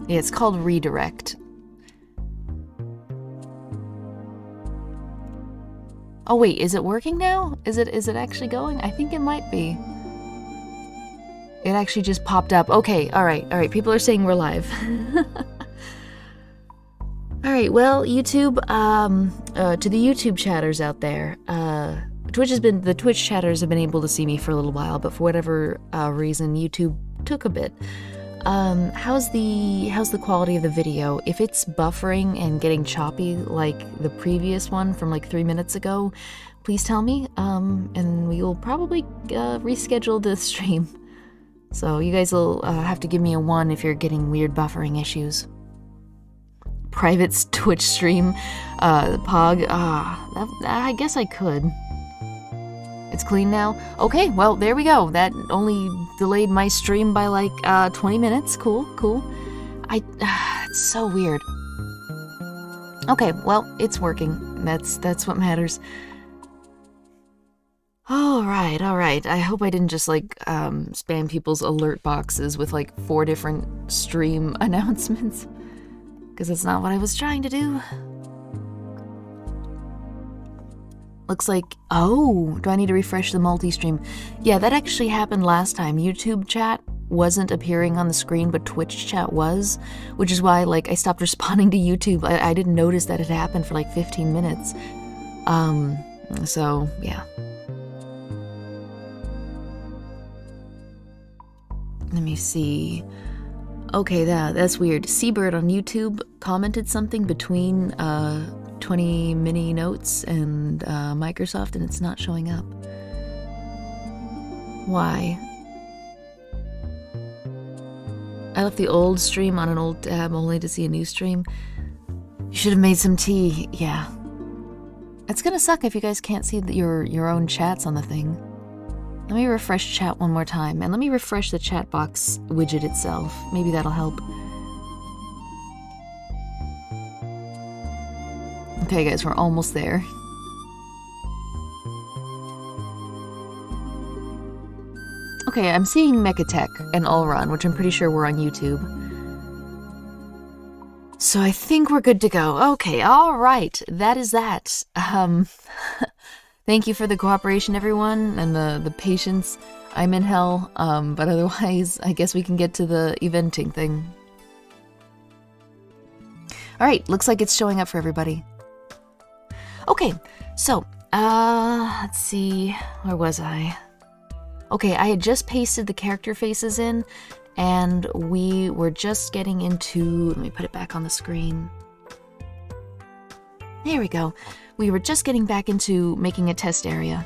Yeah, it's called redirect. Oh wait, is it working now? Is it actually going? I think it might be. It actually just popped up. Okay, all right. People are saying we're live. All right, well, YouTube, to the YouTube chatters out there, the Twitch chatters have been able to see me for a little while, but for whatever reason, YouTube took a bit. How's the quality of the video? If it's buffering and getting choppy like the previous one from like 3 minutes ago, please tell me, and we will probably reschedule the stream. So you guys will have to give me a 1 if you're getting weird buffering issues. Private Twitch stream, Pog, I guess I could. It's clean now? Okay, well, there we go. That only delayed my stream by like 20 minutes. Cool. It's so weird. Okay, well, it's working. That's what matters. All right. I hope I didn't just like spam people's alert boxes with like 4 different stream announcements, because that's not what I was trying to do. Looks like, oh, do I need to refresh the multi-stream? Yeah, that actually happened last time. YouTube chat wasn't appearing on the screen, but Twitch chat was, which is why like I stopped responding to YouTube. I didn't notice that it happened for like 15 minutes. So yeah. Let me see. Okay, that's weird. Seabird on YouTube commented something between 20 mini notes and Microsoft, and it's not showing up. Why? I left the old stream on an old tab only to see a new stream. You should have made some tea. Yeah. It's gonna suck if you guys can't see your own chats on the thing. Let me refresh chat one more time, and let me refresh the chat box widget itself. Maybe that'll help. Okay, guys, we're almost there. Okay, I'm seeing Mechatech and Allrun, which I'm pretty sure we're on YouTube. So I think we're good to go. Okay, all right, that is that. Thank you for the cooperation, everyone, and the patience. I'm in hell, but otherwise, I guess we can get to the eventing thing. All right, looks like it's showing up for everybody. Okay, so, let's see, where was I? Okay, I had just pasted the character faces in, and we were just getting into, let me put it back on the screen. There we go. We were just getting back into making a test area.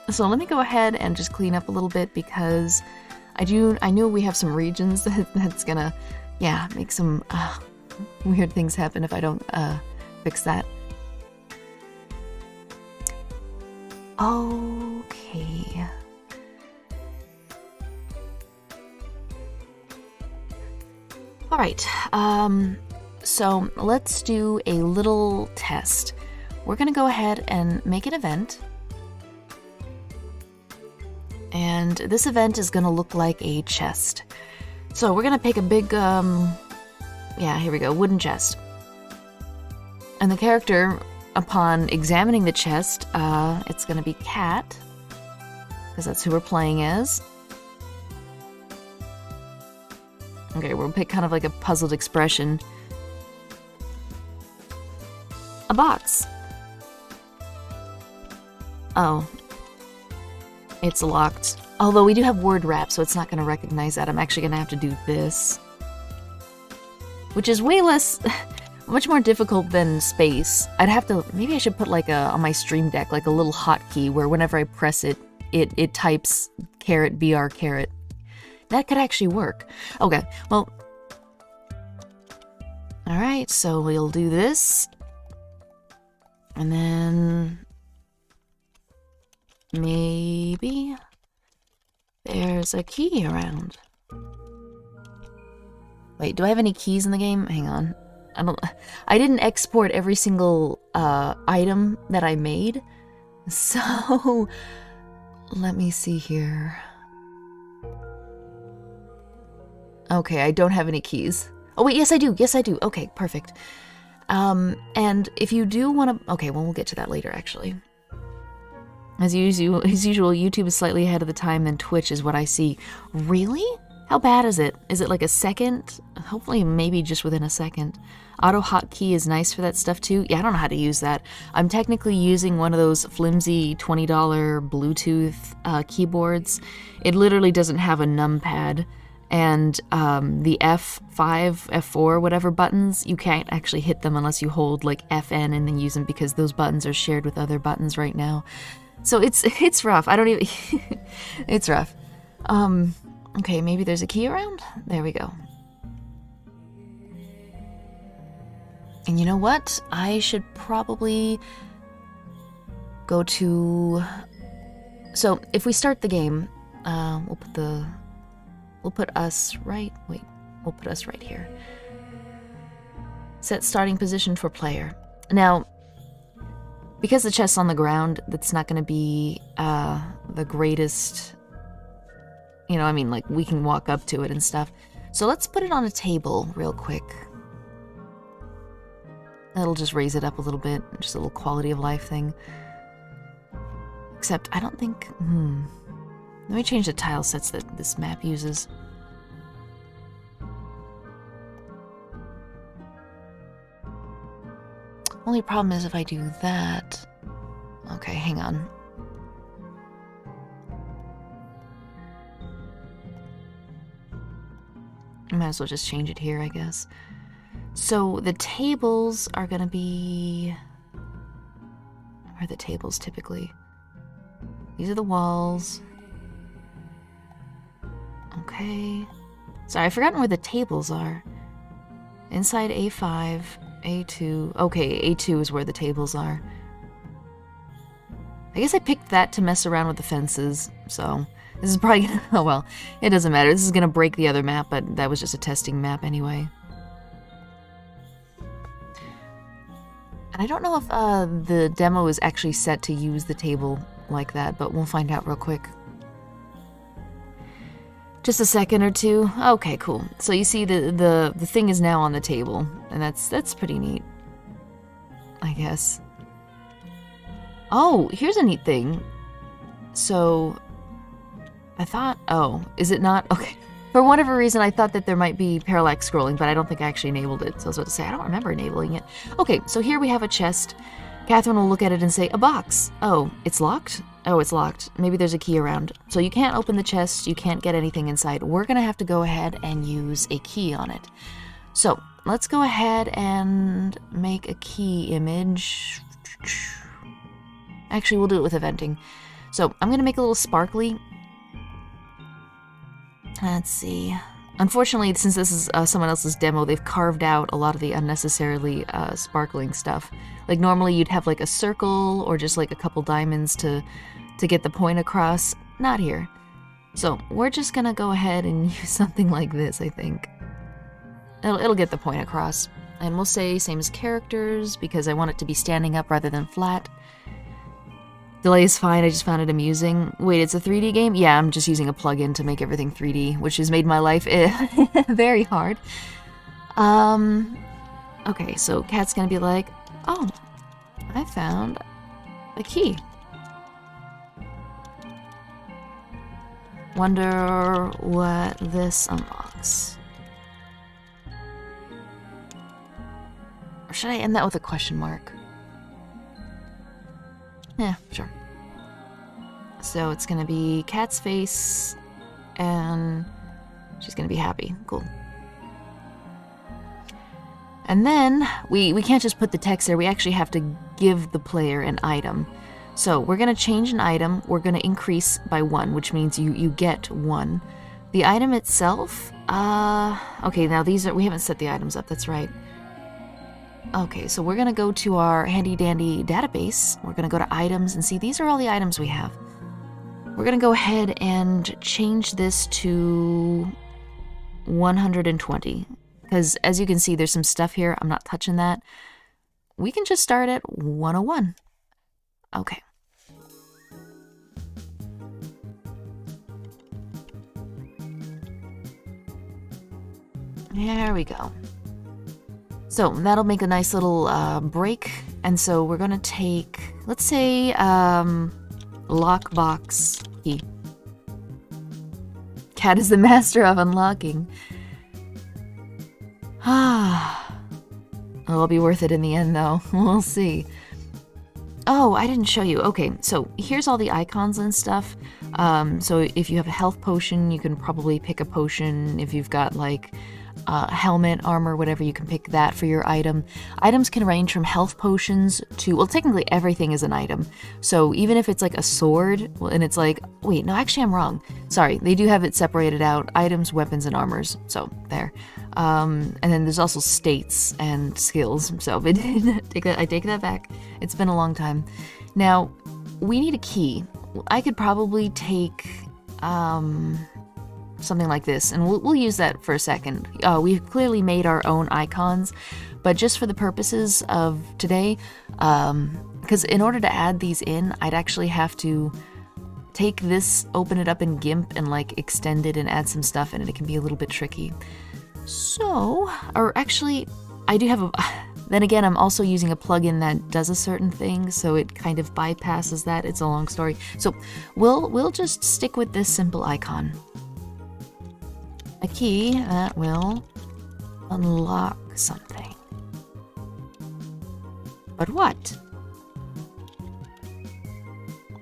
So let me go ahead and just clean up a little bit, because I know we have some regions that's gonna, yeah, make some weird things happen if I don't fix that. Okay. All right. So let's do a little test. We're gonna go ahead and make an event. And this event is gonna look like a chest. So we're gonna pick a big, yeah, here we go, wooden chest. And the character, upon examining the chest, it's gonna be Cat, because that's who we're playing as. Okay, we'll pick kind of like a puzzled expression. A box. Oh. It's locked. Although we do have word wrap, so it's not going to recognize that. I'm actually going to have to do this. Which is way less... much more difficult than space. I'd have to... Maybe I should put like on my stream deck, like a little hotkey where whenever I press it, it types $BR caret. That could actually work. Okay, well... Alright, so we'll do this. And then... maybe... there's a key around. Wait, do I have any keys in the game? Hang on. I didn't export every single item that I made. So... let me see here. Okay, I don't have any keys. Oh wait, yes I do. Yes I do. Okay, perfect. And if you do want to... Okay, well, we'll get to that later, actually. As usual, YouTube is slightly ahead of the time than Twitch is what I see. Really? How bad is it? Is it like a second? Hopefully, maybe just within a second. Auto hotkey is nice for that stuff too. Yeah, I don't know how to use that. I'm technically using one of those flimsy $20 Bluetooth keyboards. It literally doesn't have a numpad. And the F5, F4, whatever buttons, you can't actually hit them unless you hold like FN and then use them because those buttons are shared with other buttons right now. So it's rough. I don't even... It's rough. Okay, maybe there's a key around? There we go. And you know what? I should probably go to... So, if we start the game, we'll put us right... Wait, we'll put us right here. Set starting position for player. Now, because the chest's on the ground, that's not going to be the greatest... You know, I mean, like, we can walk up to it and stuff. So let's put it on a table real quick. That'll just raise it up a little bit. Just a little quality of life thing. Except, I don't think... Let me change the tile sets that this map uses. Only problem is if I do that... Okay, hang on. I might as well just change it here, I guess. So the tables are gonna be... Where are the tables typically? These are the walls. Okay. Sorry, I've forgotten where the tables are. Inside A5, A2. Okay, A2 is where the tables are. I guess I picked that to mess around with the fences, so... This is probably gonna... Oh well, it doesn't matter. This is gonna break the other map, but that was just a testing map anyway. And I don't know if the demo is actually set to use the table like that, but we'll find out real quick. Just a second or two. Okay, cool. So you see the thing is now on the table, and that's pretty neat, I guess. Oh, here's a neat thing. So... I thought, oh, is it not? Okay. For whatever reason, I thought that there might be parallax scrolling, but I don't think I actually enabled it. So I was about to say, I don't remember enabling it. Okay, so here we have a chest. Catherine will look at it and say, a box. Oh, it's locked? Oh, it's locked. Maybe there's a key around. So you can't open the chest. You can't get anything inside. We're going to have to go ahead and use a key on it. So let's go ahead and make a key image. Actually, we'll do it with eventing. So I'm going to make a little sparkly. Let's see. Unfortunately, since this is someone else's demo, they've carved out a lot of the unnecessarily sparkling stuff. Like normally you'd have like a circle or just like a couple diamonds to get the point across. Not here. So we're just gonna go ahead and use something like this, I think. It'll get the point across. And we'll say same as characters because I want it to be standing up rather than flat. Delay is fine, I just found it amusing. Wait, it's a 3D game? Yeah, I'm just using a plugin to make everything 3D, which has made my life very hard. Okay, so Kat's gonna be like, oh, I found a key. Wonder what this unlocks. Or should I end that with a question mark? Yeah, sure. So it's gonna be Kat's face, and she's gonna be happy. Cool. And then, we can't just put the text there, we actually have to give the player an item. So we're gonna change an item, we're gonna increase by 1, which means you get 1. The item itself, okay, now we haven't set the items up, that's right. Okay, so we're gonna go to our handy dandy database. We're gonna go to items and see these are all the items we have. We're gonna go ahead and change this to 120. Because as you can see, there's some stuff here. I'm not touching that. We can just start at 101. Okay. There we go. So that'll make a nice little break. And so we're going to take, let's say, lockbox key. Cat is the master of unlocking. It'll be worth it in the end, though. We'll see. Oh, I didn't show you. Okay, so here's all the icons and stuff. So if you have a health potion, you can probably pick a potion. If you've got like helmet, armor, whatever, you can pick that for your item. Items can range from health potions to, well, technically everything is an item. So even if it's like a sword, and it's like, wait, no, actually I'm wrong. Sorry, they do have it separated out. Items, weapons, and armors. So there. And then there's also states and skills. So I take that back. It's been a long time. Now, we need a key. I could probably take something like this, and we'll use that for a second. We've clearly made our own icons, but just for the purposes of today, because in order to add these in, I'd actually have to take this, open it up in GIMP, and like extend it and add some stuff in it. It can be a little bit tricky. So, or actually, I do have a... Then again, I'm also using a plugin that does a certain thing, so it kind of bypasses that. It's a long story. So we'll just stick with this simple icon. A key that will unlock something. But what?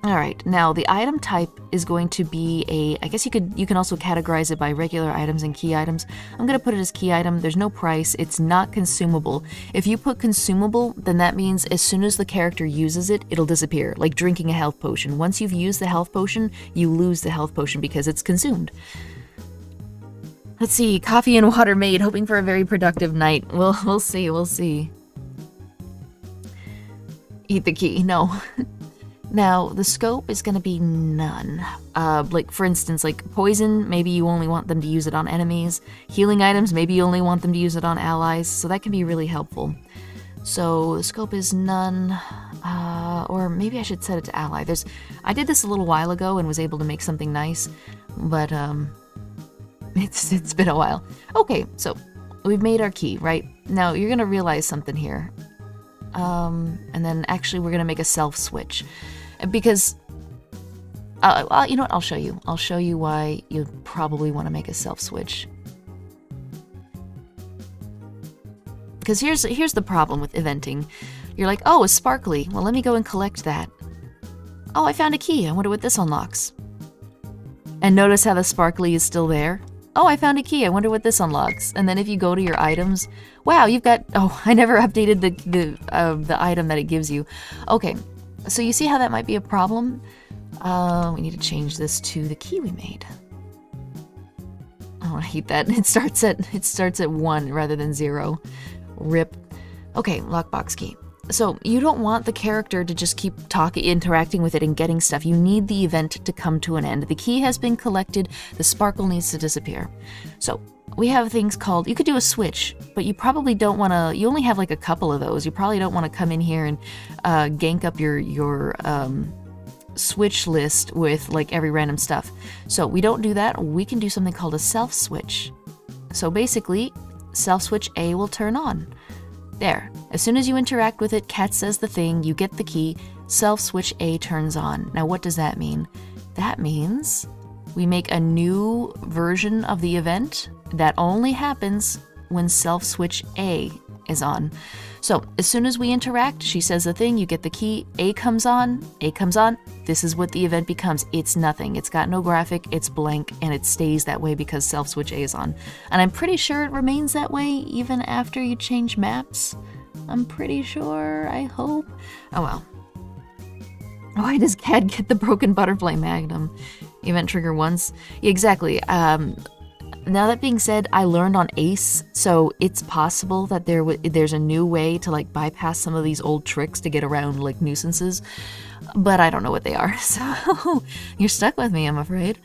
Alright, now the item type is going to be a, I guess you can also categorize it by regular items and key items. I'm going to put it as key item. There's no price. It's not consumable. If you put consumable, then that means as soon as the character uses it, it'll disappear, like drinking a health potion. Once you've used the health potion, you lose the health potion because it's consumed. Let's see, coffee and water made, hoping for a very productive night. We'll see. Eat the key, no. Now, the scope is going to be none. Like, for instance, like poison, maybe you only want them to use it on enemies. Healing items, maybe you only want them to use it on allies, so that can be really helpful. So, the scope is none, or maybe I should set it to ally. I did this a little while ago and was able to make something nice, but, it's been a while. Okay, so, we've made our key, right? Now, you're going to realize something here. And then actually we're going to make a self switch. Because, well, you know what, I'll show you. I'll show you why you probably want to make a self switch. Because here's the problem with eventing. You're like, oh, a sparkly. Well, let me go and collect that. Oh, I found a key. I wonder what this unlocks. And notice how the sparkly is still there. Oh, I found a key. I wonder what this unlocks. And then if you go to your items, wow, you've got... Oh, I never updated the item that it gives you. Okay, so you see how that might be a problem? We need to change this to the key we made. Oh, I hate that. It starts at 1 rather than 0. Rip. Okay, lockbox key. So you don't want the character to just keep interacting with it and getting stuff. You need the event to come to an end. The key has been collected. The sparkle needs to disappear. So we have things called, you could do a switch, but you probably don't want to, you only have like a couple of those. You probably don't want to come in here and gank up your switch list with like every random stuff. So we don't do that. We can do something called a self switch. So basically, self switch A will turn on. There. As soon as you interact with it, Cat says the thing, you get the key, self-switch A turns on. Now what does that mean? That means we make a new version of the event that only happens when self-switch A is on. So as soon as we interact, she says the thing, you get the key, A comes on, this is what the event becomes. It's nothing. It's got no graphic, it's blank, and it stays that way because self-switch A is on. And I'm pretty sure it remains that way even after you change maps. I'm pretty sure, I hope. Oh well. Why does Cat get the broken butterfly magnum? Event trigger once? Yeah, exactly. Now that being said, I learned on Ace, so it's possible that there's a new way to like bypass some of these old tricks to get around like nuisances, but I don't know what they are, so you're stuck with me, I'm afraid.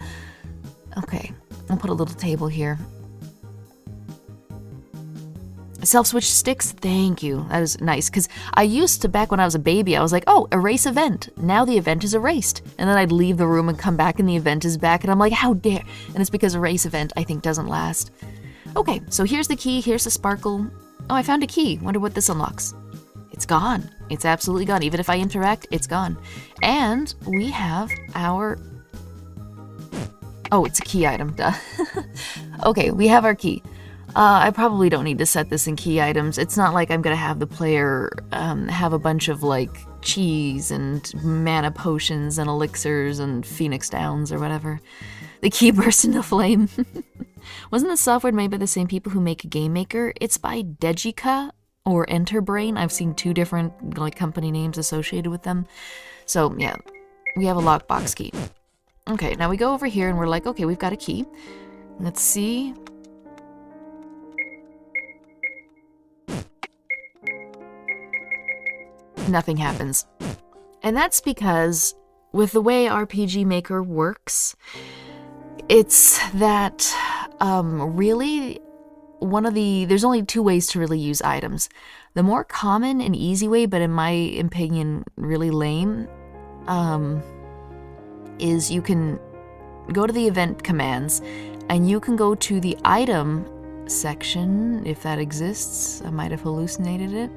Okay, I'll put a little table here. Self-switch sticks, thank you. That is nice, because I used to, back when I was a baby, I was like, oh, erase event. Now the event is erased. And then I'd leave the room and come back and the event is back, and I'm like, how dare? And it's because erase event, I think, doesn't last. Okay, so here's the key, here's the sparkle. Oh, I found a key. Wonder what this unlocks. It's gone. It's absolutely gone. Even if I interact, it's gone. And we have our... Oh, it's a key item, duh. Okay, we have our key. I probably don't need to set this in key items. It's not like I'm gonna have the player have a bunch of like cheese and mana potions and elixirs and phoenix downs or whatever. The key burst into flame. Wasn't the software made by the same people who make Game Maker? It's by Degica or Enterbrain. I've seen two different like company names associated with them. So yeah, we have a lockbox key. Okay, now we go over here and we're like, okay, we've got a key. Let's see. Nothing happens. And that's because with the way RPG Maker works, it's that really there's only two ways to really use items. The more common and easy way, but in my opinion really lame, is you can go to the event commands and you can go to the item section, if that exists. I might have hallucinated it.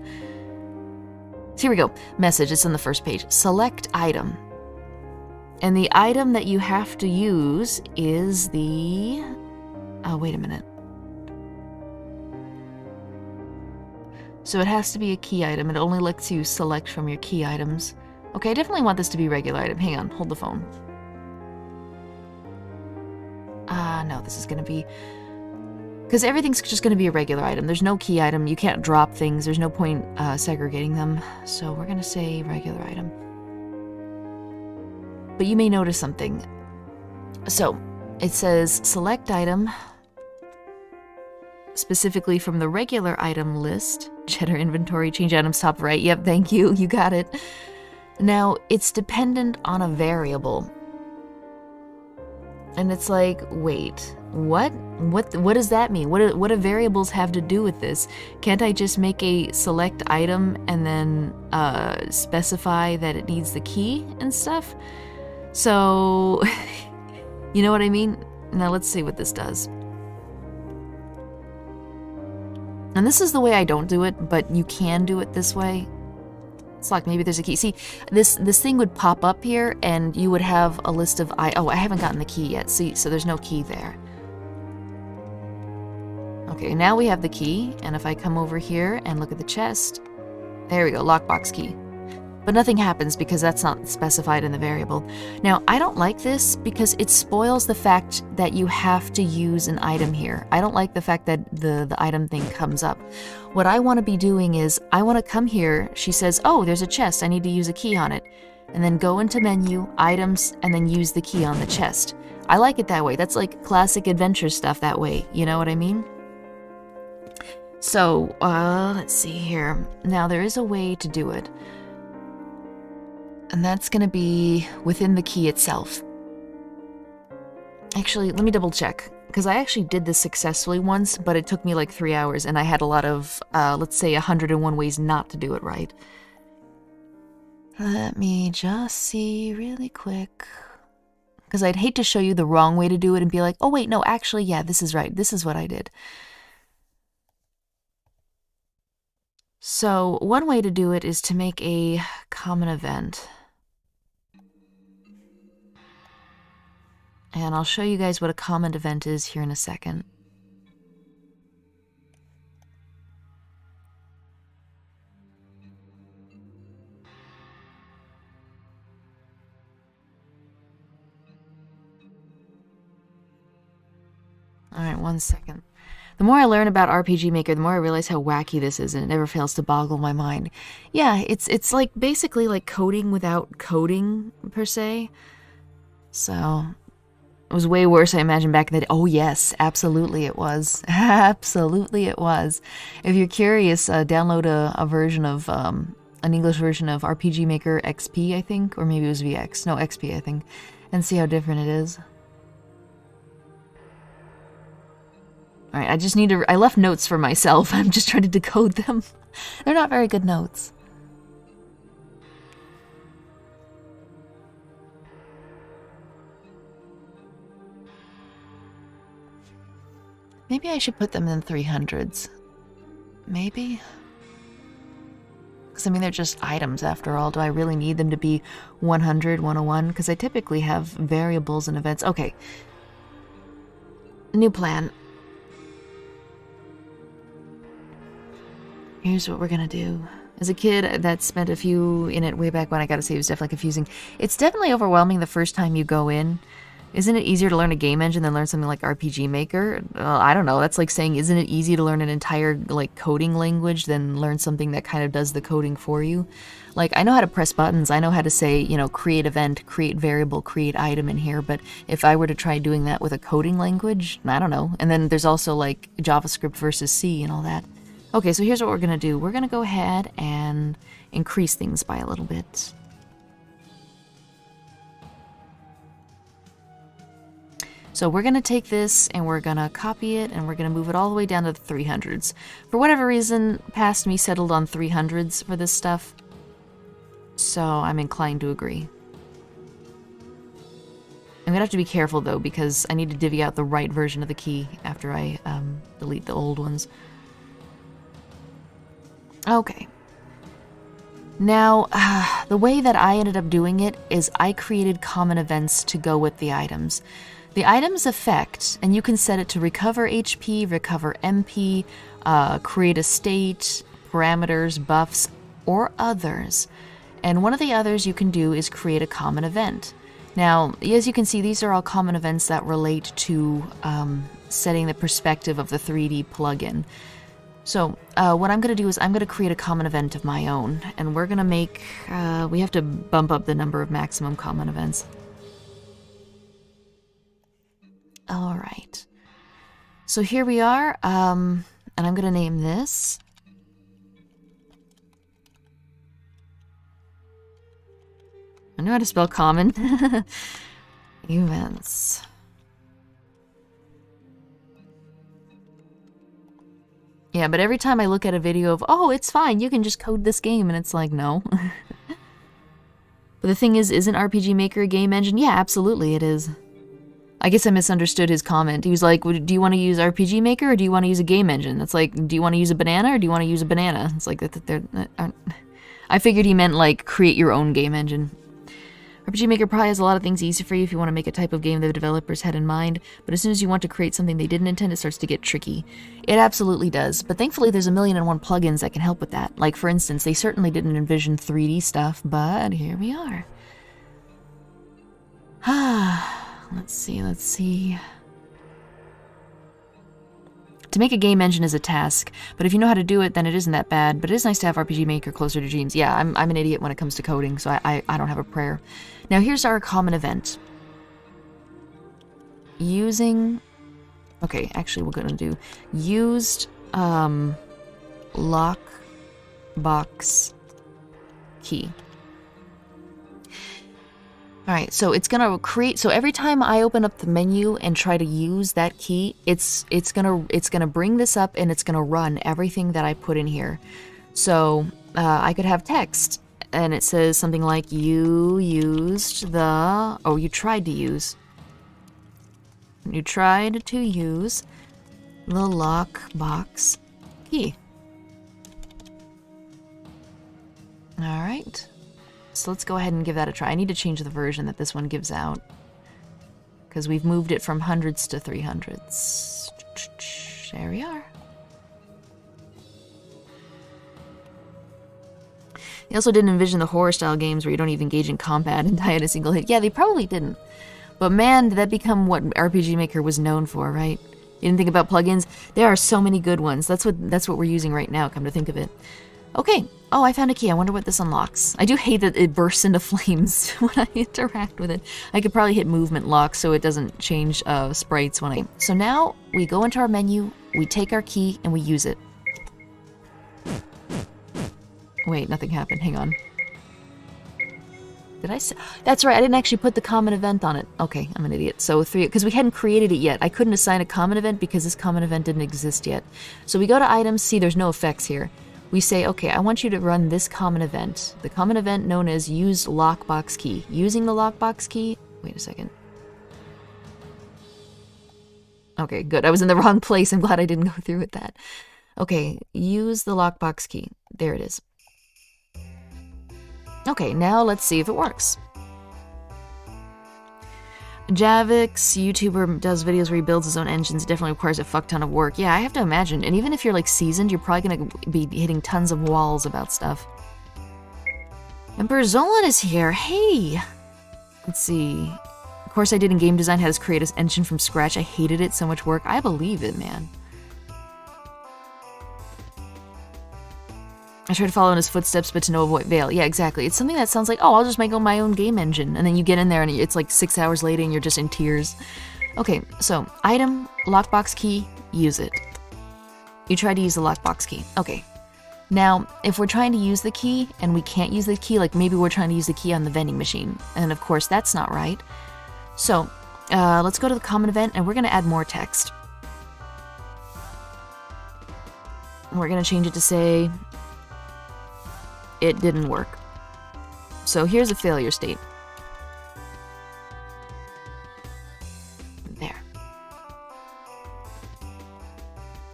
So here we go. Message, it's on the first page. Select item. And the item that you have to use is the... Oh, wait a minute. So it has to be a key item. It only lets you select from your key items. Okay, I definitely want this to be a regular item. Hang on, hold the phone. No, this is going to be... Because everything's just going to be a regular item. There's no key item. You can't drop things. There's no point segregating them. So we're going to say regular item. But you may notice something. So it says select item, specifically from the regular item list. Cheddar inventory, change items top right. Yep, thank you. You got it. Now, it's dependent on a variable. And it's like, wait, what? What does that mean? What do variables have to do with this? Can't I just make a select item and then specify that it needs the key and stuff? So, you know what I mean? Now let's see what this does. And this is the way I don't do it, but you can do it this way. It's like maybe there's a key. See, this thing would pop up here, and you would have a list of oh, I haven't gotten the key yet. See, so there's no key there. Okay, now we have the key, and if I come over here and look at the chest, there we go, lockbox key. But nothing happens because that's not specified in the variable. Now, I don't like this because it spoils the fact that you have to use an item here. I don't like the fact that the item thing comes up. What I want to be doing is, I want to come here, she says, oh, there's a chest, I need to use a key on it. And then go into menu, items, and then use the key on the chest. I like it that way. That's like classic adventure stuff that way, you know what I mean? So, let's see here. Now, there is a way to do it. And that's going to be within the key itself. Actually, let me double check. Because I actually did this successfully once, but it took me like 3 hours, and I had a lot of, let's say, 101 ways not to do it right. Let me just see really quick. Because I'd hate to show you the wrong way to do it and be like, oh wait, no, actually, yeah, this is right. This is what I did. So, one way to do it is to make a common event. And I'll show you guys what a common event is here in a second. Alright, 1 second. The more I learn about RPG Maker, the more I realize how wacky this is, and it never fails to boggle my mind. Yeah, it's like basically like coding without coding, per se. So, it was way worse, I imagine, back in the day. Oh yes, absolutely it was. Absolutely it was. If you're curious, download a version of, an English version of RPG Maker XP, I think, or maybe it was VX. No, XP, I think, and see how different it is. Alright, I just need to... I left notes for myself. I'm just trying to decode them. They're not very good notes. Maybe I should put them in 300s. Maybe? Because, I mean, they're just items after all. Do I really need them to be 100, 101? Because I typically have variables and events. Okay. New plan. Here's what we're gonna do. As a kid that spent a few in it way back when, I gotta say it was definitely confusing. It's definitely overwhelming the first time you go in. Isn't it easier to learn a game engine than learn something like RPG Maker? I don't know. That's like saying, isn't it easy to learn an entire like coding language than learn something that kind of does the coding for you? Like, I know how to press buttons. I know how to say, you know, create event, create variable, create item in here. But if I were to try doing that with a coding language, I don't know. And then there's also like JavaScript versus C and all that. Okay, so here's what we're gonna do. We're gonna go ahead and increase things by a little bit. So we're going to take this and we're going to copy it and we're going to move it all the way down to the 300s. For whatever reason, past me settled on 300s for this stuff. So I'm inclined to agree. I'm going to have to be careful though, because I need to divvy out the right version of the key after I delete the old ones. Okay. Now, the way that I ended up doing it is I created common events to go with the items. The item's effect, and you can set it to recover HP, recover MP, create a state, parameters, buffs, or others. And one of the others you can do is create a common event. Now, as you can see, these are all common events that relate to setting the perspective of the 3D plugin. So what I'm going to do is I'm going to create a common event of my own, and we're going to make, we have to bump up the number of maximum common events. All right, so here we are, and I'm going to name this. I know how to spell common. Events. Yeah, but every time I look at a video of, oh, it's fine, you can just code this game, and it's like, no. But the thing is, isn't RPG Maker a game engine? Yeah, absolutely it is. I guess I misunderstood his comment. He was like, do you want to use RPG Maker or do you want to use a game engine? That's like, do you want to use a banana or do you want to use a banana? It's like, I figured he meant like create your own game engine. RPG Maker probably has a lot of things easy for you if you want to make a type of game the developers had in mind, but as soon as you want to create something they didn't intend, it starts to get tricky. It absolutely does, but thankfully there's 1,000,001 plugins that can help with that. Like, for instance, they certainly didn't envision 3D stuff, but here we are. Let's see. To make a game engine is a task, but if you know how to do it, then it isn't that bad, but it is nice to have RPG Maker closer to dreams. Yeah, I'm an idiot when it comes to coding, so I don't have a prayer. Now here's our common event. Using... Okay, actually we're going to do used lockbox key. Alright, so it's gonna create, so every time I open up the menu and try to use that key, it's gonna bring this up and it's gonna run everything that I put in here. So I could have text and it says something like, you used the, oh, you tried to use the lockbox key. Alright. So let's go ahead and give that a try. I need to change the version that this one gives out, because we've moved it from hundreds to 300s. There we are. They also didn't envision the horror-style games where you don't even engage in combat and die at a single hit. Yeah, they probably didn't. But man, did that become what RPG Maker was known for, right? You didn't think about plugins? There are so many good ones. That's what we're using right now, come to think of it. Okay. Oh, I found a key. I wonder what this unlocks. I do hate that it bursts into flames when I interact with it. I could probably hit movement lock so it doesn't change sprites when I... So now we go into our menu, we take our key, and we use it. Wait, nothing happened. Hang on. Did I say... That's right, I didn't actually put the common event on it. Okay, I'm an idiot. So 3... Because we hadn't created it yet. I couldn't assign a common event because this common event didn't exist yet. So we go to items. See, there's no effects here. We say, okay, I want you to run this common event. The common event known as used lockbox key. Using the lockbox key... Wait a second. Okay, good. I was in the wrong place. I'm glad I didn't go through with that. Okay, use the lockbox key. There it is. Okay, now let's see if it works. Javix, YouTuber, does videos where he builds his own engines. It definitely requires a fuck ton of work. Yeah, I have to imagine. And even if you're like seasoned, you're probably gonna be hitting tons of walls about stuff. Emperor Zolan is here. Hey! Let's see. Of course I did in game design, had us create an engine from scratch. I hated it, so much work. I believe it, man. I tried to follow in his footsteps, but to no avail. Yeah, exactly. It's something that sounds like, oh, I'll just make my own game engine. And then you get in there and it's like 6 hours later and you're just in tears. Okay, so item, lockbox key, use it. You tried to use the lockbox key. Okay. Now, if we're trying to use the key and we can't use the key, like maybe we're trying to use the key on the vending machine. And of course, that's not right. So, let's go to the common event and we're going to add more text. We're going to change it to say, it didn't work. So here's a failure state. There.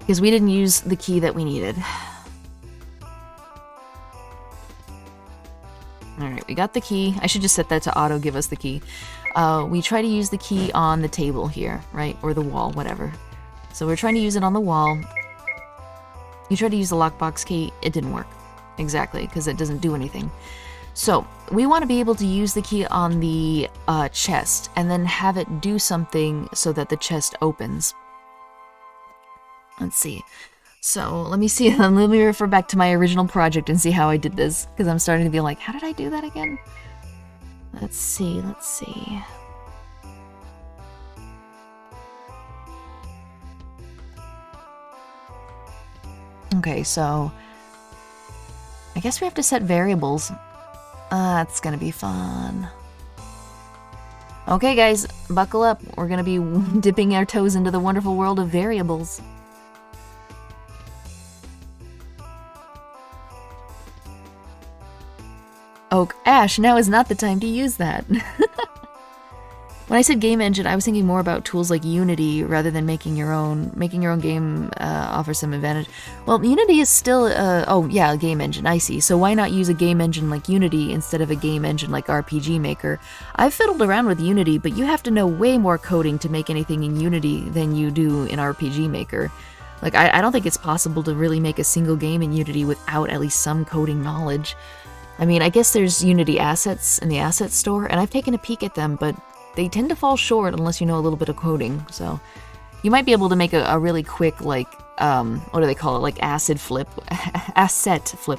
Because we didn't use the key that we needed. Alright, we got the key. I should just set that to auto give us the key. We try to use the key on the table here, right? Or the wall, whatever. So we're trying to use it on the wall. You tried to use the lockbox key, it didn't work. Exactly, because it doesn't do anything. So, we want to be able to use the key on the chest, and then have it do something so that the chest opens. Let's see. So, let me see, let me refer back to my original project and see how I did this, because I'm starting to be like, how did I do that again? Let's see. Okay, so I guess we have to set variables. That's gonna be fun. Okay guys, buckle up. We're gonna be dipping our toes into the wonderful world of variables. Oak, Ash, now is not the time to use that. When I said game engine, I was thinking more about tools like Unity rather than making your own. Making your own game offers some advantage. Well, Unity is still, oh yeah, a game engine, I see. So why not use a game engine like Unity instead of a game engine like RPG Maker? I've fiddled around with Unity, but you have to know way more coding to make anything in Unity than you do in RPG Maker. Like, I don't think it's possible to really make a single game in Unity without at least some coding knowledge. I mean, I guess there's Unity assets in the asset store, and I've taken a peek at them, but they tend to fall short unless you know a little bit of coding, so you might be able to make a really quick, like, what do they call it, like asset flip,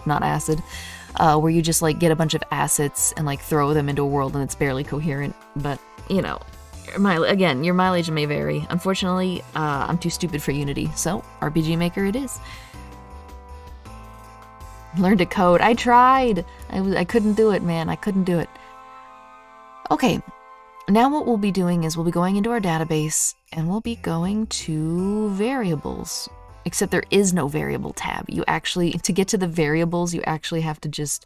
not acid, where you just, like, get a bunch of assets and, like, throw them into a world and it's barely coherent, but, you know, your mileage may vary. Unfortunately, I'm too stupid for Unity, so RPG Maker it is. Learn to code. I tried! I couldn't do it, man, I couldn't do it. Okay. Now what we'll be doing is we'll be going into our database and we'll be going to variables. Except there is no variable tab. You actually, to get to the variables, you actually have to just...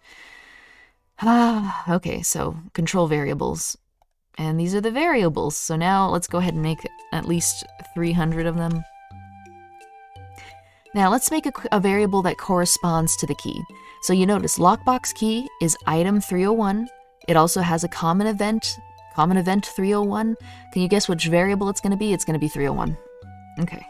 okay, so control variables. And these are the variables. So now let's go ahead and make at least 300 of them. Now let's make a variable that corresponds to the key. So you notice lockbox key is item 301. It also has a common event 301. Can you guess which variable it's going to be? It's going to be 301. Okay.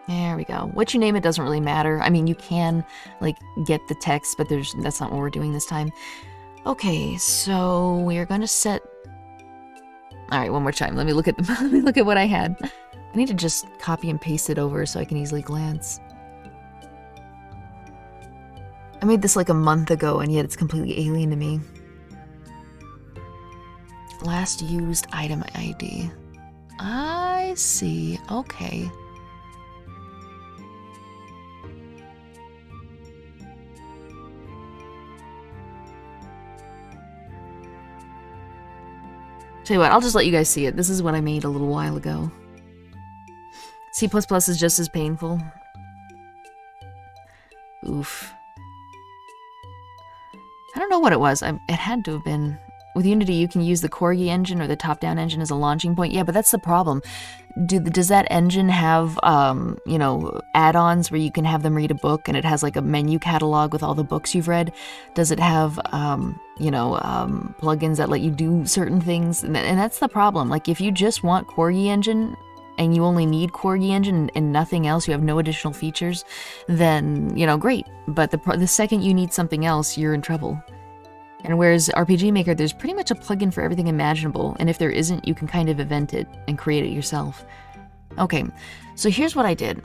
There we go. What you name it doesn't really matter. I mean, you can, like, get the text, but that's not what we're doing this time. Okay, so we're going to set... Alright, one more time. Let me look at let me look at what I had. I need to just copy and paste it over so I can easily glance. I made this like a month ago, and yet it's completely alien to me. Last used item ID. I see. Okay. Tell you what, I'll just let you guys see it. This is what I made a little while ago. C++ is just as painful. Oof. I don't know what it was. It had to have been... With Unity, you can use the Corgi engine or the top-down engine as a launching point. Yeah, but that's the problem. Does that engine have, add-ons where you can have them read a book and it has like a menu catalog with all the books you've read? Does it have, plugins that let you do certain things? And that's the problem. Like, if you just want Corgi engine and you only need Corgi engine and nothing else, you have no additional features, then, great. But the second you need something else, you're in trouble. And whereas RPG Maker, there's pretty much a plugin for everything imaginable, and if there isn't, you can kind of invent it and create it yourself. Okay, so here's what I did.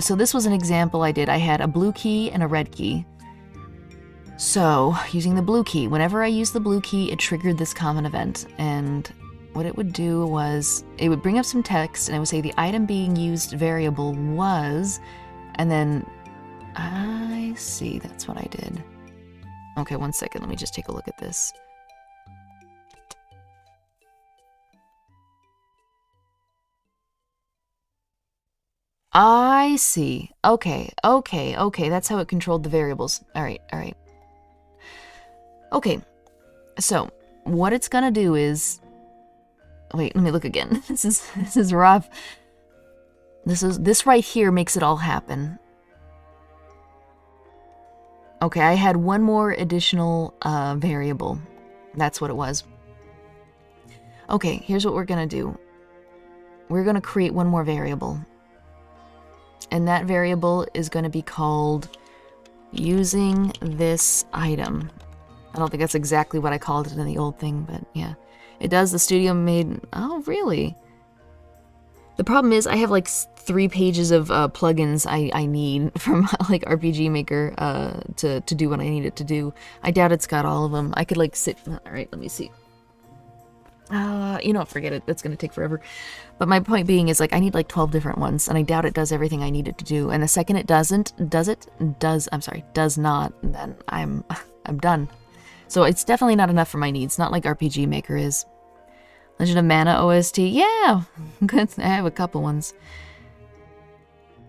So this was an example I did. I had a blue key and a red key. So, using the blue key, whenever I used the blue key, it triggered this common event, and what it would do was, it would bring up some text, and it would say the item being used variable was, and then, I see, that's what I did. Okay, one second, let me just take a look at this. I see. Okay, that's how it controlled the variables. All right. Okay, so what it's gonna do is... Wait, let me look again. This is rough. This right here makes it all happen. Okay, I had one more additional variable. That's what it was. Okay, here's what we're gonna do. We're gonna create one more variable. And that variable is gonna be called using this item. I don't think that's exactly what I called it in the old thing, but yeah. It does, the studio made... Oh, really? The problem is I have like 3 pages of plugins I need from like RPG Maker to do what I need it to do. I doubt it's got all of them. I could like sit... Alright, let me see. Forget it. That's going to take forever. But my point being is like I need like 12 different ones, and I doubt it does everything I need it to do. And the second it does not, then I'm done. So it's definitely not enough for my needs, not like RPG Maker is. Legend of Mana OST, yeah, good. I have a couple ones.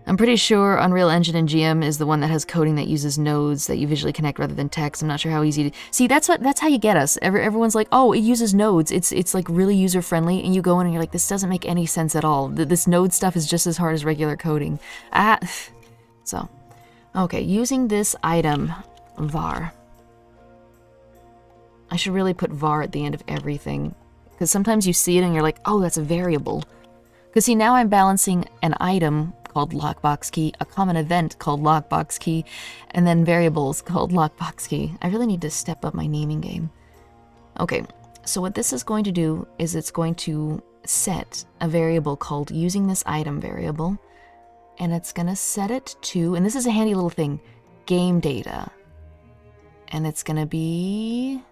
I'm pretty sure Unreal Engine and GM is the one that has coding that uses nodes that you visually connect rather than text. I'm not sure how easy to... See, that's how you get us. Everyone's like, oh, it uses nodes. It's like really user friendly, and you go in and you're like, this doesn't make any sense at all. This node stuff is just as hard as regular coding. So, okay, using this item, var. I should really put var at the end of everything. Because sometimes you see it and you're like, oh, that's a variable. Because see, now I'm balancing an item called lockbox key, a common event called lockbox key, and then variables called lockbox key. I really need to step up my naming game. Okay, so what this is going to do is it's going to set a variable called using this item variable, and it's going to set it to, and this is a handy little thing, game data. And it's going to be...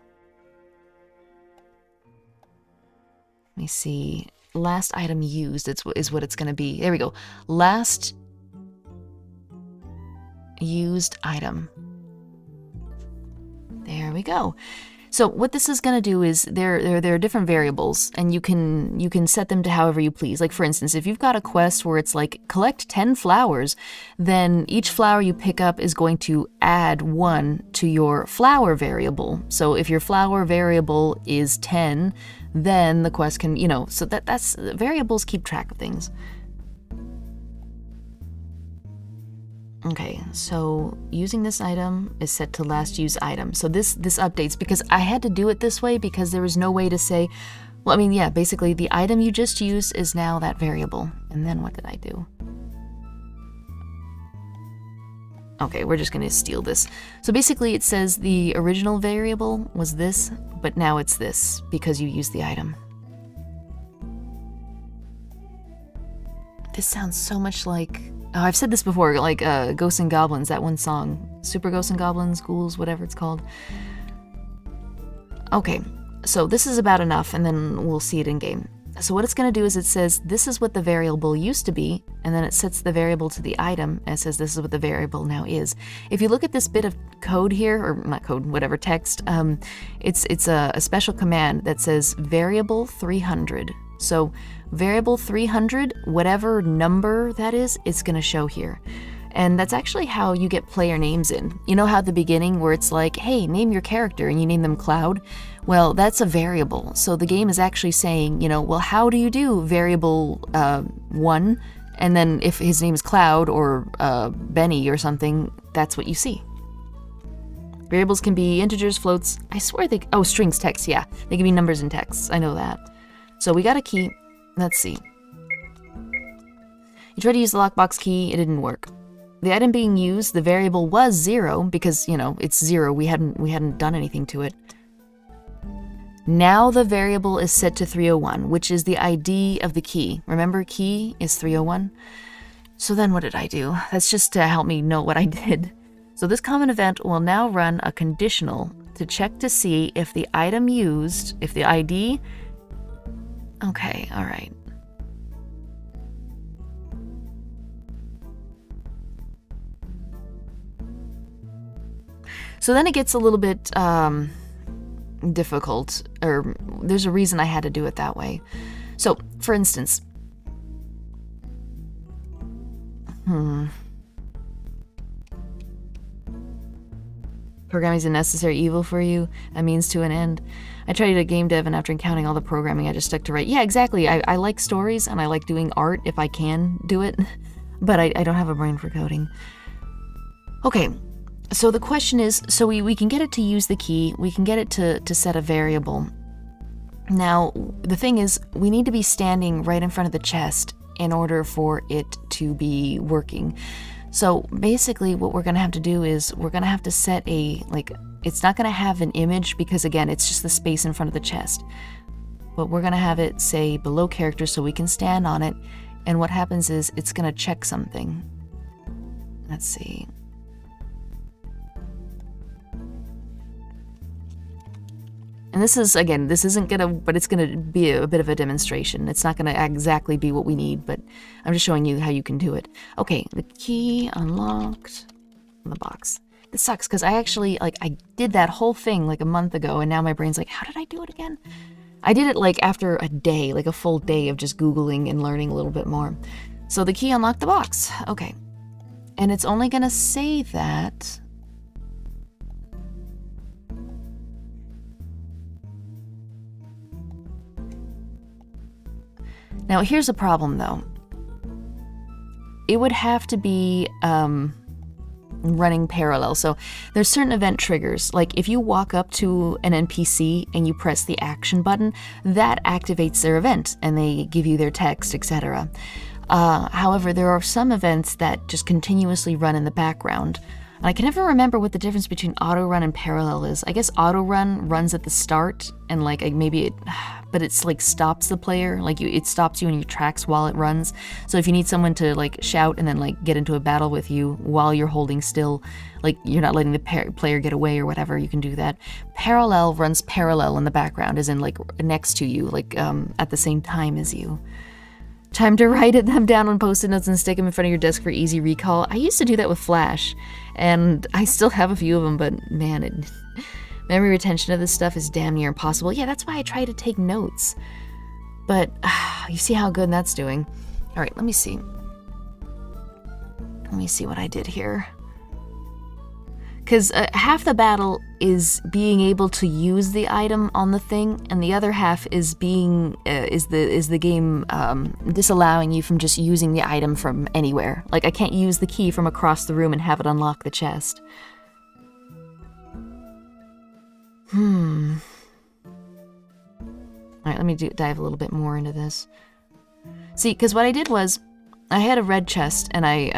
Let me see. Last item used is what it's going to be. There we go. Last used item. There we go. So what this is going to do is there are different variables, and you can set them to however you please. Like for instance, if you've got a quest where it's like collect 10 flowers, then each flower you pick up is going to add 1 to your flower variable. So if your flower variable is 10, then the quest can, so that's variables keep track of things. Okay, so using this item is set to last use item. So this updates because I had to do it this way because there was no way to say, well, I mean, yeah, basically the item you just used is now that variable. And then what did I do? Okay, we're just gonna steal this. So basically it says the original variable was this, but now it's this because you used the item. This sounds so much like... Oh, I've said this before, like Ghosts and Goblins, that one song. Super Ghosts and Goblins, Ghouls, whatever it's called. Okay, so this is about enough, and then we'll see it in game. So what it's going to do is it says, this is what the variable used to be, and then it sets the variable to the item, and it says this is what the variable now is. If you look at this bit of code here, or not code, whatever, text, it's a special command that says variable 300. So variable 300, whatever number that is, it's going to show here. And that's actually how you get player names in. You know how at the beginning where it's like, hey, name your character, and you name them Cloud? Well, that's a variable. So the game is actually saying, well, how do you do variable 1? And then if his name is Cloud or Benny or something, that's what you see. Variables can be integers, floats. I swear strings, text, yeah. They can be numbers and texts. I know that. So we got a key. Let's see. You tried to use the lockbox key. It didn't work. The item being used, the variable was 0 because, it's 0. We hadn't done anything to it. Now the variable is set to 301, which is the ID of the key. Remember, key is 301? So then what did I do? That's just to help me know what I did. So this common event will now run a conditional to check to see if the item used, if the ID... Okay, all right. So then it gets a little bit difficult, or there's a reason I had to do it that way. So, for instance, programming is a necessary evil for you, a means to an end. I tried a game dev, and after encountering all the programming, I just stuck to write. Yeah, exactly. I like stories, and I like doing art if I can do it, but I don't have a brain for coding. Okay. So the question is, so we can get it to use the key, we can get it to set a variable. Now, the thing is, we need to be standing right in front of the chest in order for it to be working. So basically what we're going to have to do is we're going to have to set it's not going to have an image because, again, it's just the space in front of the chest. But we're going to have it, say, below character so we can stand on it. And what happens is it's going to check something. Let's see. And this is, again, this isn't gonna, but it's gonna be a bit of a demonstration. It's not gonna exactly be what we need, but I'm just showing you how you can do it. Okay, the key unlocked in the box. This sucks, because I actually, I did that whole thing a month ago, and now my brain's like, how did I do it again? I did it after a day, a full day of just Googling and learning a little bit more. So the key unlocked the box. Okay. And it's only gonna say that... Now, here's a problem, though. It would have to be running parallel. So there's certain event triggers. Like if you walk up to an NPC and you press the action button, that activates their event and they give you their text, etc. However, there are some events that just continuously run in the background. And I can never remember what the difference between auto run and parallel is. I guess auto run runs at the start and maybe it, but it's stops the player. It stops you in your tracks while it runs. So if you need someone to shout and then get into a battle with you while you're holding still, you're not letting the player get away or whatever, you can do that. Parallel runs parallel in the background, as in next to you, at the same time as you. Time to write them down on Post-it notes and stick them in front of your desk for easy recall. I used to do that with Flash, and I still have a few of them, but man, memory retention of this stuff is damn near impossible. Yeah, that's why I try to take notes. But you see how good that's doing. All right, let me see. Let me see what I did here. Because half the battle is being able to use the item on the thing, and the other half is the game disallowing you from just using the item from anywhere. I can't use the key from across the room and have it unlock the chest. All right, let me dive a little bit more into this. See, because what I did was, I had a red chest and I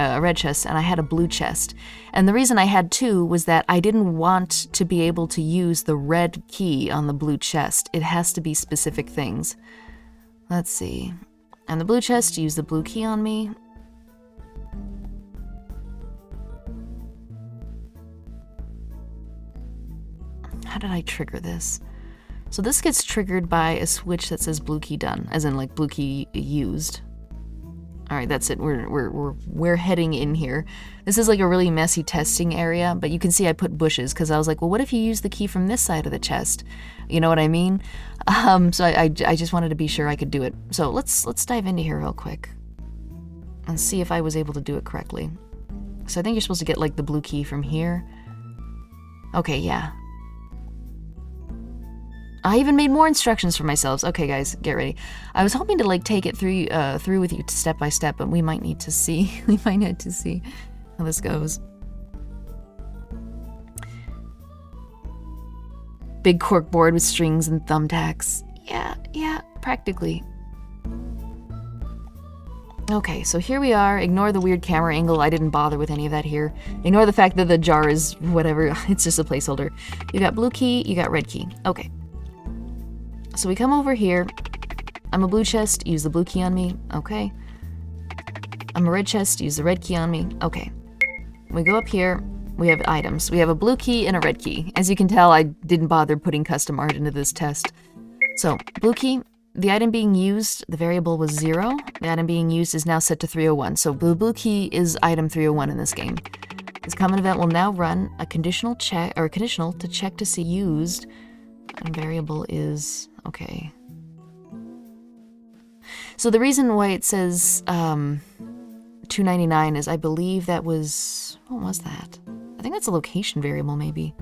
had a blue chest. And the reason I had two was that I didn't want to be able to use the red key on the blue chest. It has to be specific things. Let's see. And the blue chest, use the blue key on me. How did I trigger this? So this gets triggered by a switch that says blue key done, as in blue key used. All right, that's it. We're heading in here. This is a really messy testing area, but you can see I put bushes because I was well, what if you use the key from this side of the chest? You know what I mean? So I just wanted to be sure I could do it. So let's dive into here real quick and see if I was able to do it correctly. So I think you're supposed to get like the blue key from here. Okay, yeah. I even made more instructions for myself. Okay, guys, get ready. I was hoping to like take it through with you step by step, but we might need to see. We might need to see how this goes. Big cork board with strings and thumbtacks. Yeah, practically. Okay, so here we are. Ignore the weird camera angle. I didn't bother with any of that here. Ignore the fact that the jar is whatever. It's just a placeholder. You got blue key, you got red key. Okay. So we come over here. I'm a blue chest, use the blue key on me. Okay. I'm a red chest, use the red key on me. Okay. We go up here. We have items. We have a blue key and a red key. As you can tell, I didn't bother putting custom art into this test. So, blue key, the item being used, the variable was 0. The item being used is now set to 301. So, blue key is item 301 in this game. This common event will now run a conditional check, or a conditional to check to see used. And variable is, okay. So the reason why it says $2.99 is I believe that was, what was that? I think that's a location variable maybe.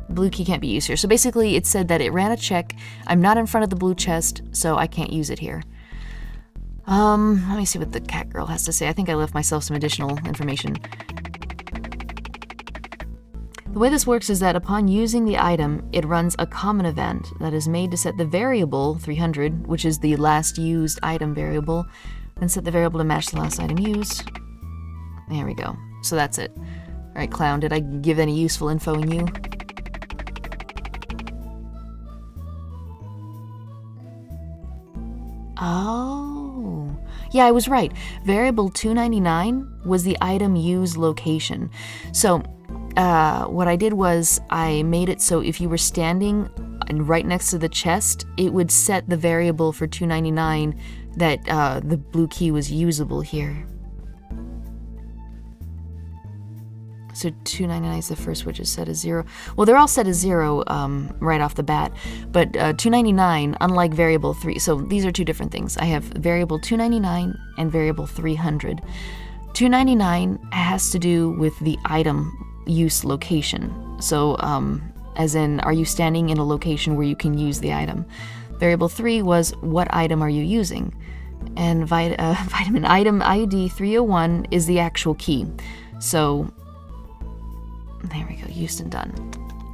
Blue key can't be used here. So basically it said that it ran a check. I'm not in front of the blue chest, so I can't use it here. Let me see what the cat girl has to say. I think I left myself some additional information. The way this works is that upon using the item, it runs a common event that is made to set the variable 300, which is the last used item variable, and set the variable to match the last item used. There we go. So that's it. All right, clown, did I give any useful info in you? Oh, yeah, I was right. Variable $2.99 was the item used location. So what I did was I made it so if you were standing and right next to the chest, it would set the variable for $2.99 that the blue key was usable here. So $2.99 is the first, which is set as 0. Well, they're all set as 0 right off the bat, but $2.99, unlike variable 3, so these are two different things. I have variable $2.99 and variable 300. $2.99 has to do with the item use location. So, as in, are you standing in a location where you can use the item? Variable 3 was, what item are you using? And vitamin item ID 301 is the actual key. So, there we go, used and done.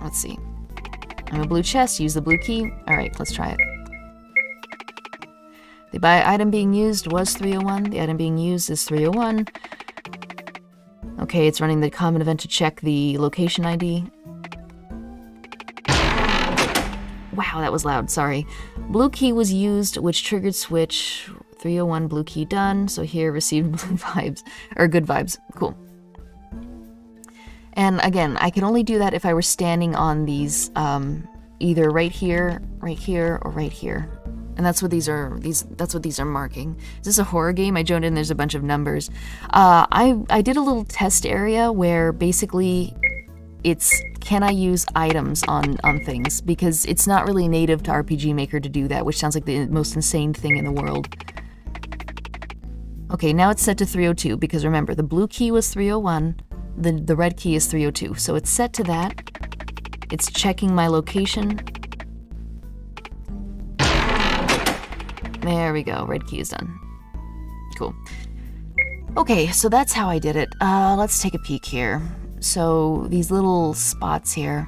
Let's see. I'm a blue chest, use the blue key. All right, let's try it. The item being used was 301. The item being used is 301. Okay, it's running the common event to check the location ID. Wow, that was loud, sorry. Blue key was used, which triggered switch. 301 blue key done. So here received blue vibes, or good vibes. Cool. And again, I can only do that if I were standing on these, either right here, or right here. And that's what these are. That's what these are marking. Is this a horror game? I joined in. There's a bunch of numbers. I did a little test area where basically it's can I use items on things, because it's not really native to RPG Maker to do that, which sounds like the most insane thing in the world. Okay, now it's set to 302 because remember the blue key was 301. The red key is 302, so it's set to that. It's checking my location. There we go, red key is done. Cool. Okay, so that's how I did it. Let's take a peek here. So these little spots here.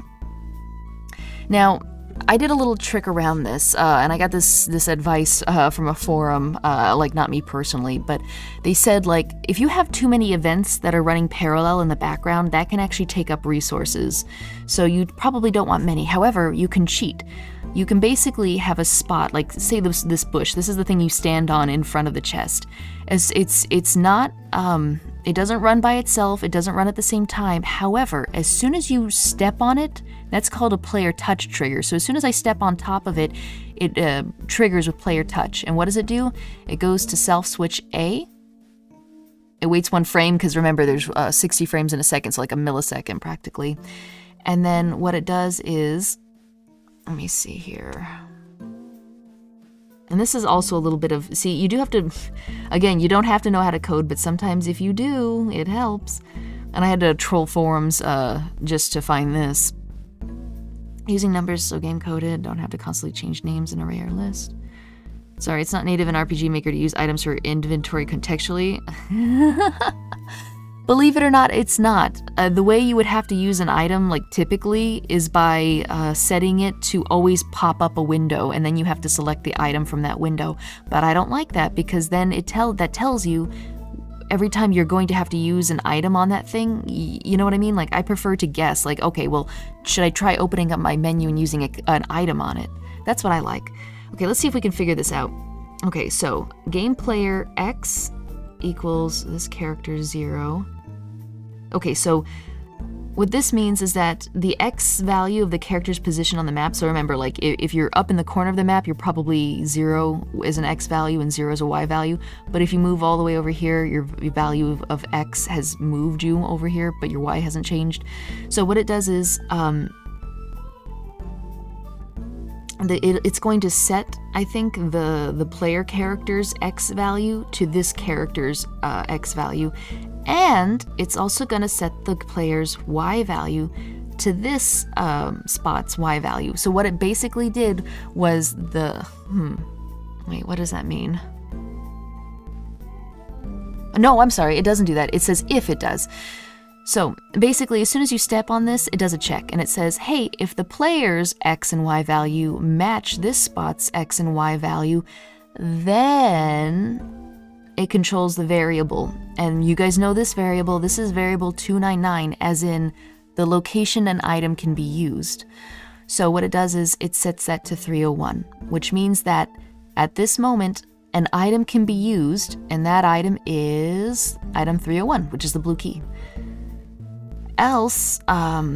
Now, I did a little trick around this, and I got this advice from a forum, like not me personally, but they said like if you have too many events that are running parallel in the background, that can actually take up resources. So you probably don't want many. However, you can cheat. You can basically have a spot, like say this bush. This is the thing you stand on in front of the chest. As it's not. It doesn't run by itself. It doesn't run at the same time. However, as soon as you step on it, that's called a player touch trigger. So as soon as I step on top of it, it triggers with player touch. And what does it do? It goes to self switch A. It waits 1 frame because remember there's 60 frames in a second, so like a millisecond practically. And then what it does is, let me see here. And this is also a little bit of, see, you do have to, again, you don't have to know how to code, but sometimes if you do, it helps. And I had to troll forums just to find this. Using numbers so game coded, don't have to constantly change names in array or list. Sorry, it's not native in RPG Maker to use items for inventory contextually. Believe it or not, it's not. The way you would have to use an item, like typically, is by setting it to always pop up a window, and then you have to select the item from that window. But I don't like that, because then that tells you every time you're going to have to use an item on that thing. You know what I mean? Like, I prefer to guess, like, okay, well, should I try opening up my menu and using an item on it? That's what I like. Okay, let's see if we can figure this out. Okay, so game player X equals this character 0. Okay, so what this means is that the X value of the character's position on the map, so remember, like, if you're up in the corner of the map, you're probably 0 is an X value and 0 is a Y value. But if you move all the way over here, your value of X has moved you over here, but your Y hasn't changed. So what it does is, it's going to set, I think, the player character's X value to this character's X value. And it's also going to set the player's Y value to this spot's Y value. So what it basically did was wait, what does that mean? No, I'm sorry, it doesn't do that. It says if it does. So basically, as soon as you step on this, it does a check, and it says, hey, if the player's X and Y value match this spot's X and Y value, then it controls the variable. And you guys know this variable. This is variable 299, as in the location an item can be used. So what it does is it sets that to 301, which means that at this moment, an item can be used, and that item is item 301, which is the blue key. Else, what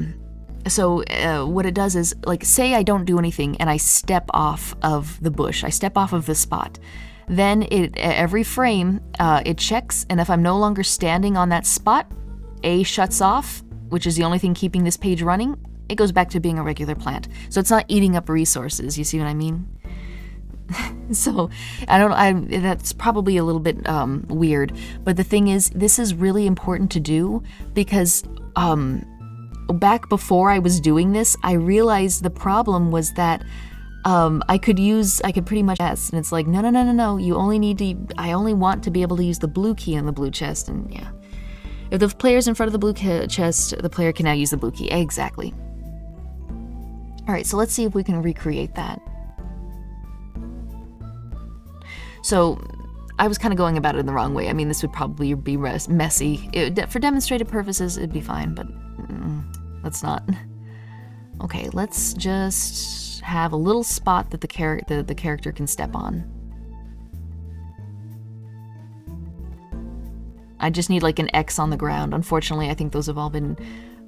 it does is, like, say I don't do anything and I step off of the bush, I step off of the spot. Then every frame, it checks, and if I'm no longer standing on that spot, A shuts off, which is the only thing keeping this page running. It goes back to being a regular plant. So it's not eating up resources, you see what I mean? So, that's probably a little bit weird, but the thing is, this is really important to do, because back before I was doing this, I realized the problem was that I could pretty much guess, and it's like, no, you only need to, I only want to be able to use the blue key on the blue chest, and yeah. If the player's in front of the blue chest, the player can now use the blue key. Exactly. Alright, so let's see if we can recreate that. So, I was kind of going about it in the wrong way. I mean, this would probably be messy. For demonstrative purposes, it'd be fine, but let's not. Okay, let's just have a little spot that the character can step on. I just need like an X on the ground. Unfortunately, I think those have all been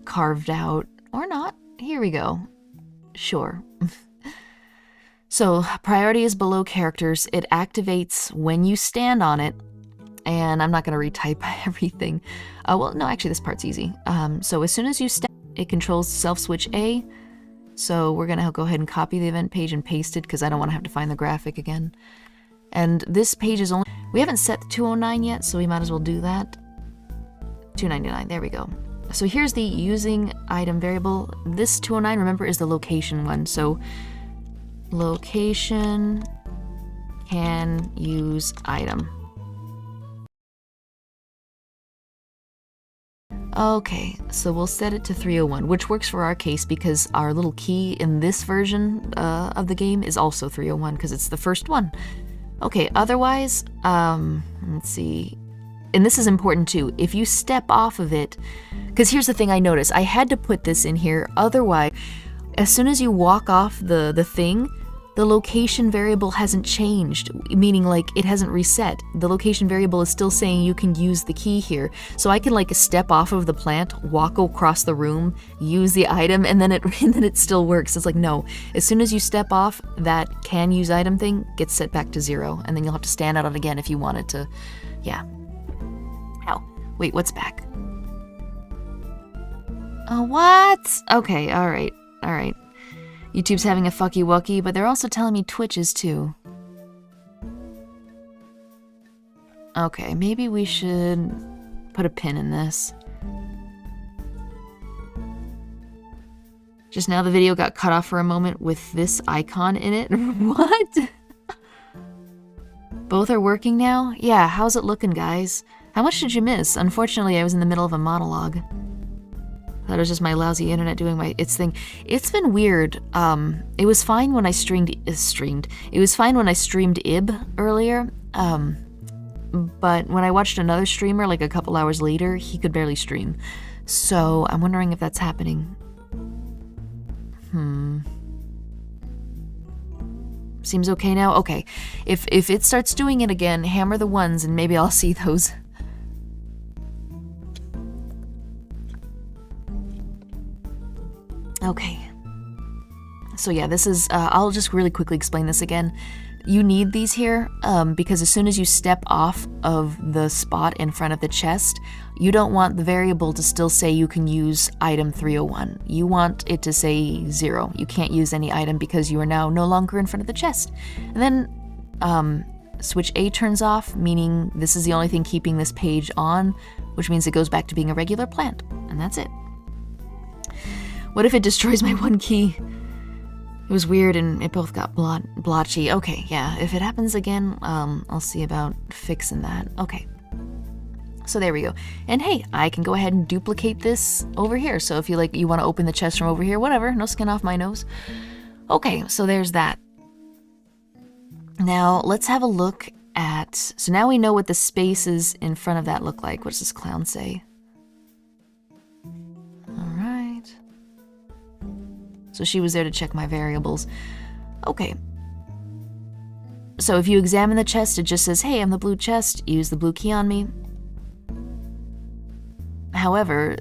carved out. Or not. Here we go. Sure. So, priority is below characters. It activates when you stand on it. And I'm not going to retype everything. Well, no, actually, this part's easy. So, as soon as you step, it controls self-switch A. So, we're going to go ahead and copy the event page and paste it, because I don't want to have to find the graphic again. And this page is only... We haven't set the 209 yet, so we might as well do that. 299, there we go. So here's the using item variable. This 209, remember, is the location one. So location can use item. Okay, so we'll set it to 301, which works for our case because our little key in this version of the game is also 301 because it's the first one. Okay, otherwise, let's see. And this is important too. If you step off of it, because here's the thing I noticed. I had to put this in here. Otherwise, as soon as you walk off the thing, the location variable hasn't changed, meaning like it hasn't reset. The location variable is still saying you can use the key here. So I can like step off of the plant, walk across the room, use the item, and then it still works. It's like, no, as soon as you step off, that can use item thing gets set back to 0, and then you'll have to stand on it again if you want it to, yeah. Ow, wait, what's back? Oh, what? Okay, all right. YouTube's having a fucky wucky, but they're also telling me Twitch is too. Okay, maybe we should put a pin in this. Just now the video got cut off for a moment with this icon in it. What? Both are working now? Yeah, how's it looking, guys? How much did you miss? Unfortunately, I was in the middle of a monologue. That was just my lousy internet doing its thing. It's been weird. It was fine when I It was fine when I streamed IB earlier. But when I watched another streamer like a couple hours later, he could barely stream. So I'm wondering if that's happening. Seems okay now? Okay. If it starts doing it again, hammer the ones and maybe I'll see those. Okay. So yeah, this is, I'll just really quickly explain this again. You need these here because as soon as you step off of the spot in front of the chest, you don't want the variable to still say you can use item 301. You want it to say 0. You can't use any item because you are now no longer in front of the chest. And then switch A turns off, meaning this is the only thing keeping this page on, which means it goes back to being a regular plant. And that's it. What if it destroys my one key? It was weird and it both got blotchy. Okay, yeah, if it happens again, I'll see about fixing that. Okay. So there we go. And hey, I can go ahead and duplicate this over here. So if you want to open the chest from over here, whatever, no skin off my nose. Okay, so there's that. Now let's have a look at, so now we know what the spaces in front of that look like. What does this clown say? So she was there to check my variables. Okay. So if you examine the chest, it just says, hey, I'm the blue chest. Use the blue key on me. However,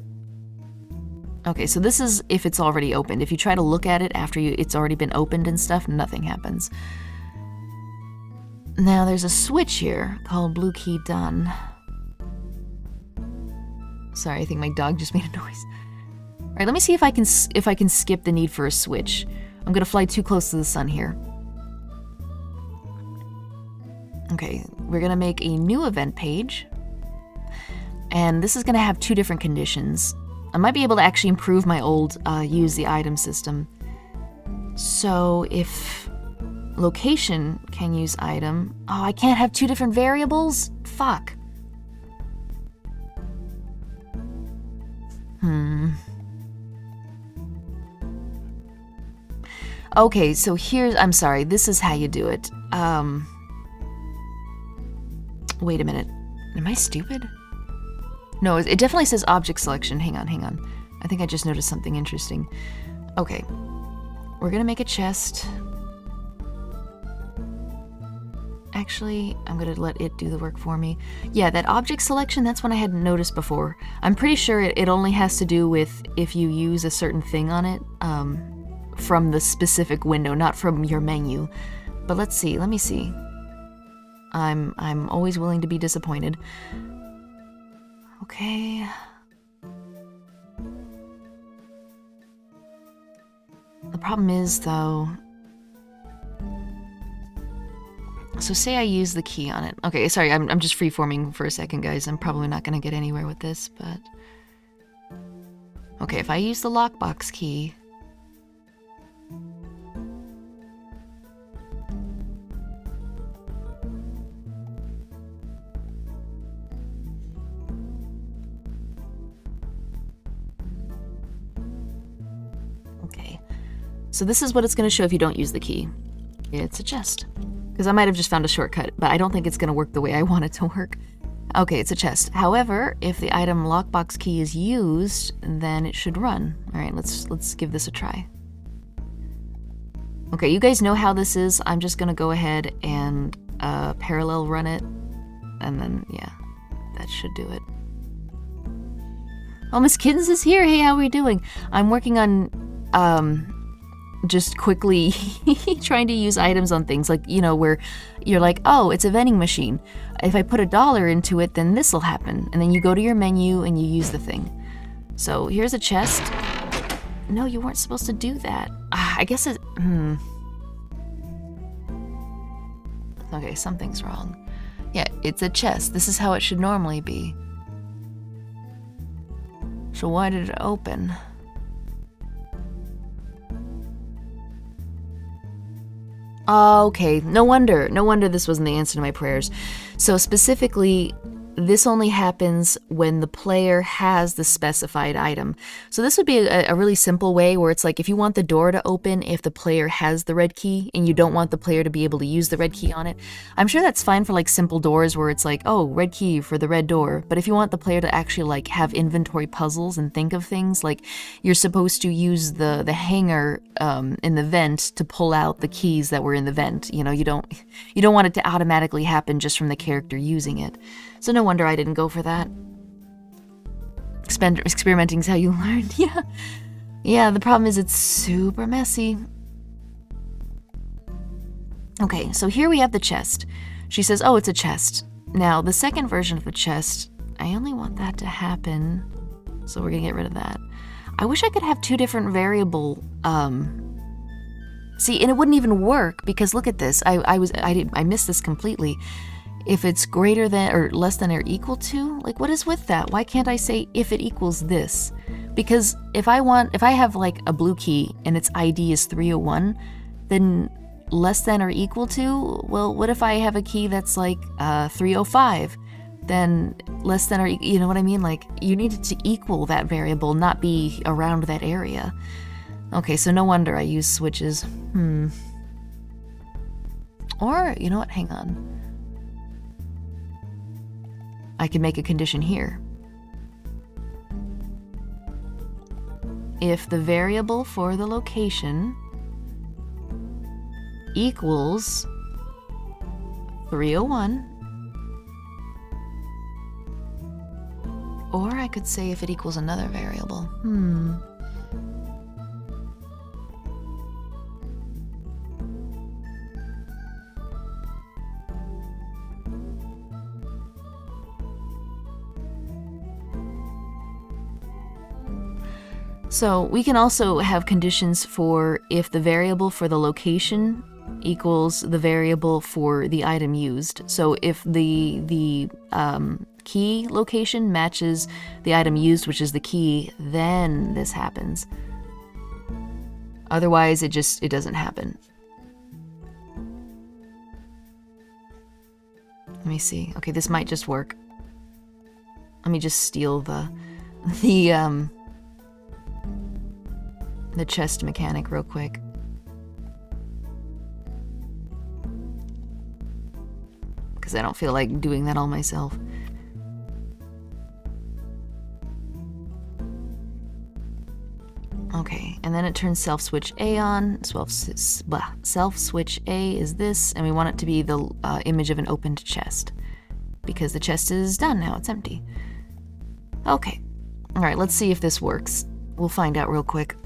okay, so this is if it's already opened. If you try to look at it after it's already been opened and stuff, nothing happens. Now there's a switch here called blue key done. Sorry, I think my dog just made a noise. All right, let me see if I can skip the need for a switch. I'm gonna fly too close to the sun here. Okay, we're gonna make a new event page. And this is gonna have 2 different conditions. I might be able to actually improve my old use the item system. So if location can use item, oh, I can't have 2 different variables? Fuck. Okay, so here's, I'm sorry, this is how you do it. Wait a minute. Am I stupid? No, it definitely says object selection. Hang on. I think I just noticed something interesting. Okay. We're gonna make a chest. Actually, I'm gonna let it do the work for me. Yeah, that object selection, that's one I hadn't noticed before. I'm pretty sure it only has to do with if you use a certain thing on it, from the specific window, not from your menu. But let's see, let me see. I'm always willing to be disappointed. Okay. The problem is, though... So say I use the key on it. Okay, sorry, I'm just freeforming for a second, guys. I'm probably not going to get anywhere with this, but... Okay, if I use the lockbox key... Okay, so this is what it's going to show if you don't use the key. It's a chest. Because I might have just found a shortcut, but I don't think it's going to work the way I want it to work. Okay, it's a chest. However, if the item lockbox key is used, then it should run. All right, let's give this a try. Okay, you guys know how this is. I'm just going to go ahead and parallel run it. And then, yeah, that should do it. Oh, MissKittens is here. Hey, how are we doing? I'm working on... just quickly trying to use items on things like, you know, where you're like, oh, it's a vending machine. If I put $1 into it, then this will happen. And then you go to your menu and you use the thing. So here's a chest. No, you weren't supposed to do that. I guess it, Okay, something's wrong. Yeah, it's a chest. This is how it should normally be. So why did it open? Okay, no wonder this wasn't the answer to my prayers. So specifically, this only happens when the player has the specified item. So this would be a really simple way where it's like if you want the door to open if the player has the red key and you don't want the player to be able to use the red key on it. I'm sure that's fine for like simple doors where it's like, oh, red key for the red door. But if you want the player to actually like have inventory puzzles and think of things, like you're supposed to use the hanger in the vent to pull out the keys that were in the vent. You know, you don't want it to automatically happen just from the character using it. So no wonder I didn't go for that. Experimenting's how you learn. Yeah, the problem is it's super messy. Okay, so here we have the chest. She says, oh, it's a chest. Now, the second version of the chest, I only want that to happen, so we're gonna get rid of that. I wish I could have two different variable, see, and it wouldn't even work, because look at this. I missed this completely. If it's greater than or less than or equal to, like what is with that? Why can't I say if it equals this? Because if I have like a blue key and its ID is 301, then less than or equal to, well, what if I have a key that's like 305? Then less than or, you know what I mean? Like you need it to equal that variable, not be around that area. Okay, so no wonder I use switches. Or, you know what, hang on. I can make a condition here. If the variable for the location equals 301, or I could say if it equals another variable. So we can also have conditions for if the variable for the location equals the variable for the item used. So if the key location matches the item used, which is the key, then this happens. Otherwise, it doesn't happen. Let me see. Okay, this might just work. Let me just steal the chest mechanic real quick. Because I don't feel like doing that all myself. Okay, and then it turns self-switch A on. Self-switch A is this, and we want it to be the image of an opened chest. Because the chest is done now, it's empty. Okay, alright, let's see if this works. We'll find out real quick.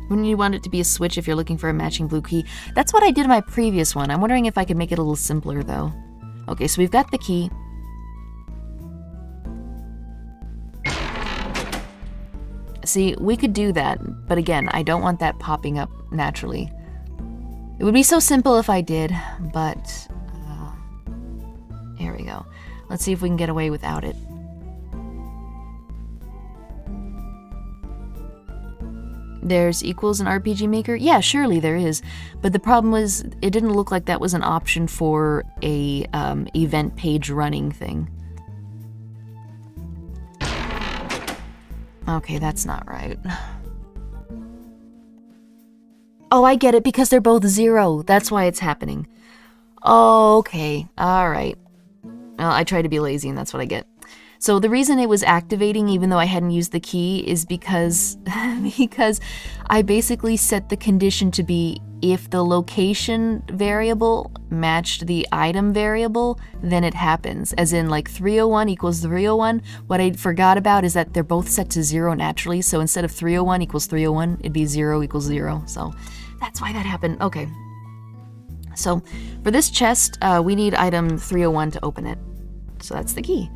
Wouldn't you want it to be a switch if you're looking for a matching blue key? That's what I did in my previous one. I'm wondering if I could make it a little simpler, though. Okay, so we've got the key. See, we could do that, but again, I don't want that popping up naturally. It would be so simple if I did, but... here we go. Let's see if we can get away without it. There's equals an RPG Maker? Yeah, surely there is. But the problem was, it didn't look like that was an option for a event page running thing. Okay, that's not right. Oh, I get it, because they're both 0. That's why it's happening. Oh, okay. Alright. Well, I try to be lazy and that's what I get. So the reason it was activating even though I hadn't used the key is because I basically set the condition to be if the location variable matched the item variable, then it happens. As in like 301 equals 301. What I forgot about is that they're both set to 0 naturally. So instead of 301 equals 301, it'd be 0 equals 0. So that's why that happened. Okay. So for this chest, we need item 301 to open it. So that's the key.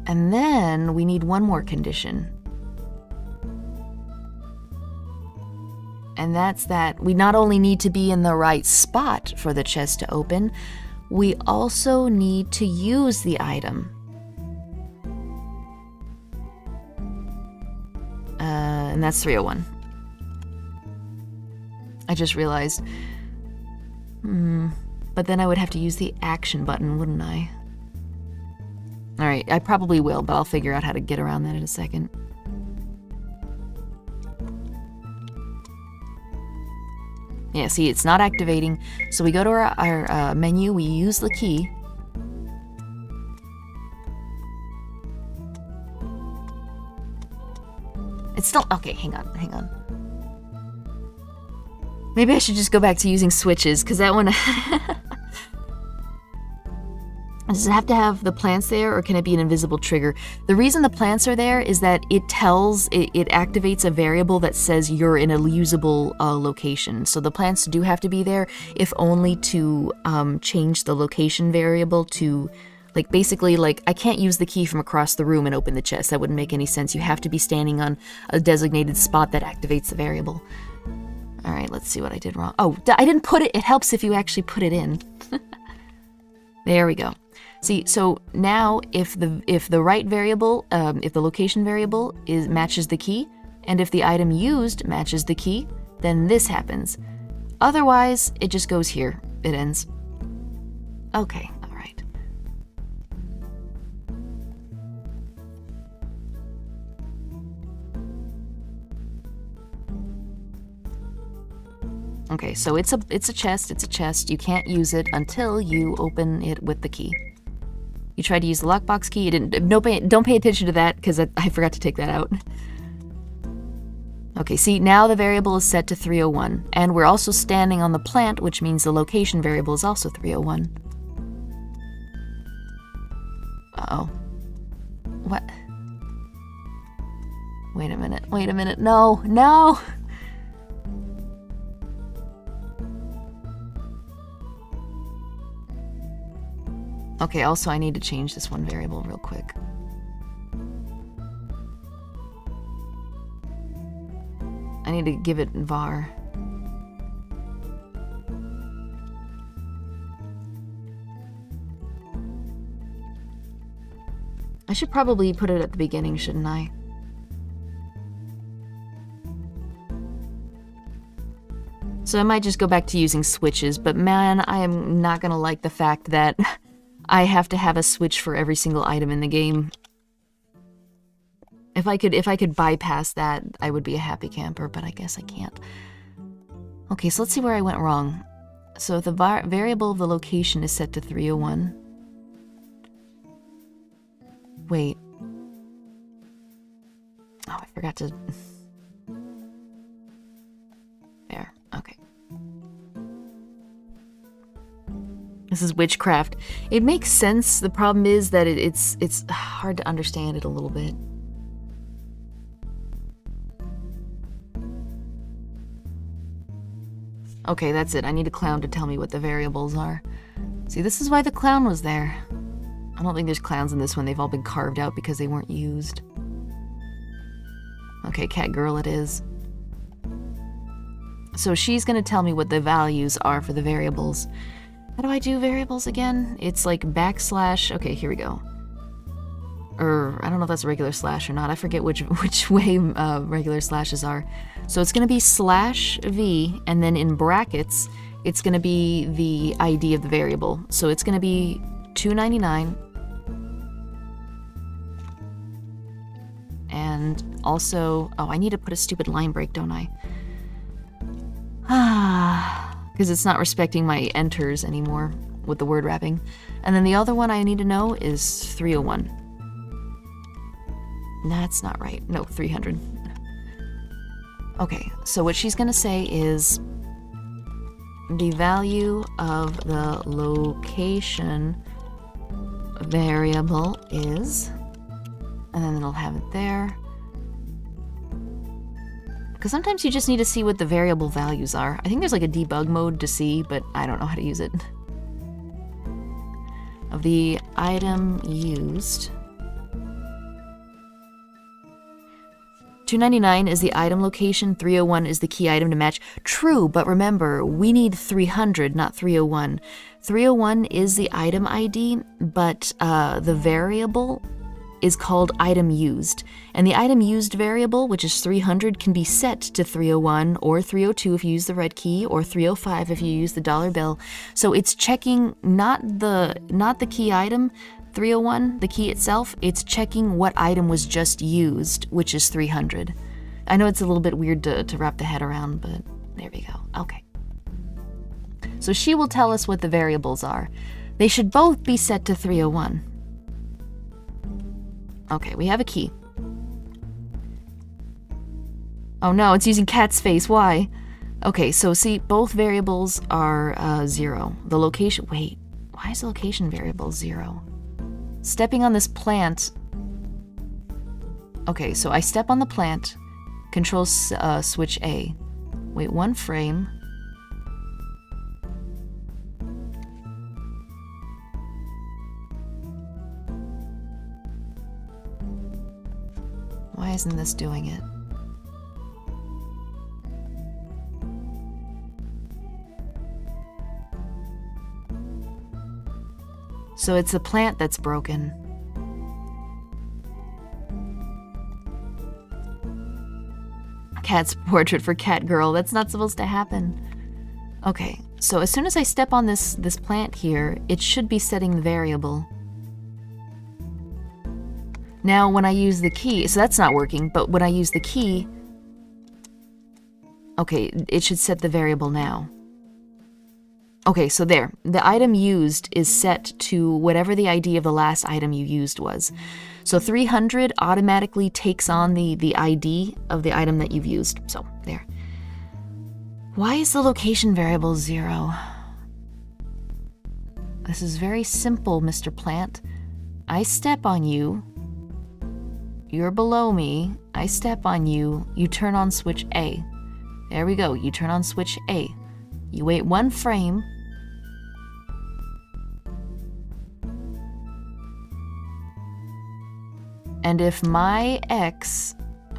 And then we need one more condition. And that's that we not only need to be in the right spot for the chest to open, we also need to use the item. And that's 301. I just realized. But then I would have to use the action button, wouldn't I? Alright, I probably will, but I'll figure out how to get around that in a second. Yeah, see, it's not activating. So we go to our menu, we use the key. It's still... Okay, hang on. Maybe I should just go back to using switches, because that one... Does it have to have the plants there, or can it be an invisible trigger? The reason the plants are there is that it activates a variable that says you're in a usable location. So the plants do have to be there, if only to change the location variable to, like, basically, like, I can't use the key from across the room and open the chest. That wouldn't make any sense. You have to be standing on a designated spot that activates the variable. All right, let's see what I did wrong. Oh, I didn't put it. It helps if you actually put it in. There we go. See, so now if the right variable, if the location variable matches the key, and if the item used matches the key, then this happens. Otherwise, it just goes here. It ends. Okay, all right. Okay, so it's a chest. You can't use it until you open it with the key. You tried to use the lockbox key. You didn't. Don't pay attention to that because I forgot to take that out. Okay, see, now the variable is set to 301, and we're also standing on the plant, which means the location variable is also 301. Uh-oh. What? Wait a minute. No! Okay, also I need to change this one variable real quick. I need to give it var. I should probably put it at the beginning, shouldn't I? So I might just go back to using switches, but man, I am not gonna like the fact that I have to have a switch for every single item in the game. If I could bypass that, I would be a happy camper, but I guess I can't. Okay, so let's see where I went wrong. So if the variable of the location is set to 301. Wait. Oh, I forgot to... There, okay. This is witchcraft. It makes sense. The problem is that it's hard to understand it a little bit. Okay, that's it. I need a clown to tell me what the variables are. See, this is why the clown was there. I don't think there's clowns in this one. They've all been carved out because they weren't used. Okay, cat girl it is. So she's gonna tell me what the values are for the variables. How do I do variables again? It's like backslash. Okay, here we go. Or I don't know if that's a regular slash or not. I forget which way regular slashes are. So it's going to be /v, and then in brackets, it's going to be the ID of the variable. So it's going to be 299. And also, oh, I need to put a stupid line break, don't I? Because it's not respecting my enters anymore with the word wrapping. And then the other one I need to know is 301. That's not right. No, 300. Okay, so what she's gonna say is the value of the location variable is, and then it'll have it there. Because sometimes you just need to see what the variable values are. I think there's like a debug mode to see, but I don't know how to use it. Of the item used. 299 is the item location, 301 is the key item to match. True, but remember, we need 300, not 301. 301 is the item ID, but the variable is called item used. And the item used variable, which is 300, can be set to 301 or 302 if you use the red key, or 305 if you use the dollar bill. So it's checking not the key item, 301, the key itself, it's checking what item was just used, which is 300. I know it's a little bit weird to wrap the head around, but there we go. Okay. So she will tell us what the variables are. They should both be set to 301. Okay, we have a key. Oh no, it's using cat's face. Why? Okay, so see, both variables are 0. The location... Wait, why is the location variable 0? Stepping on this plant... Okay, so I step on the plant, control switch A. Wait 1 frame. Why isn't this doing it? So it's the plant that's broken. Cat's portrait for cat girl. That's not supposed to happen. Okay, so as soon as I step on this plant here, it should be setting the variable. Now, when I use the key, so that's not working, but when I use the key, okay, it should set the variable now. Okay, so there. The item used is set to whatever the ID of the last item you used was. So 300 automatically takes on the ID of the item that you've used. So, there. Why is the location variable 0? This is very simple, Mr. Plant. I step on you. You're below me, I step on you, you turn on switch A. There we go, you turn on switch A. You wait 1 frame. And if my X...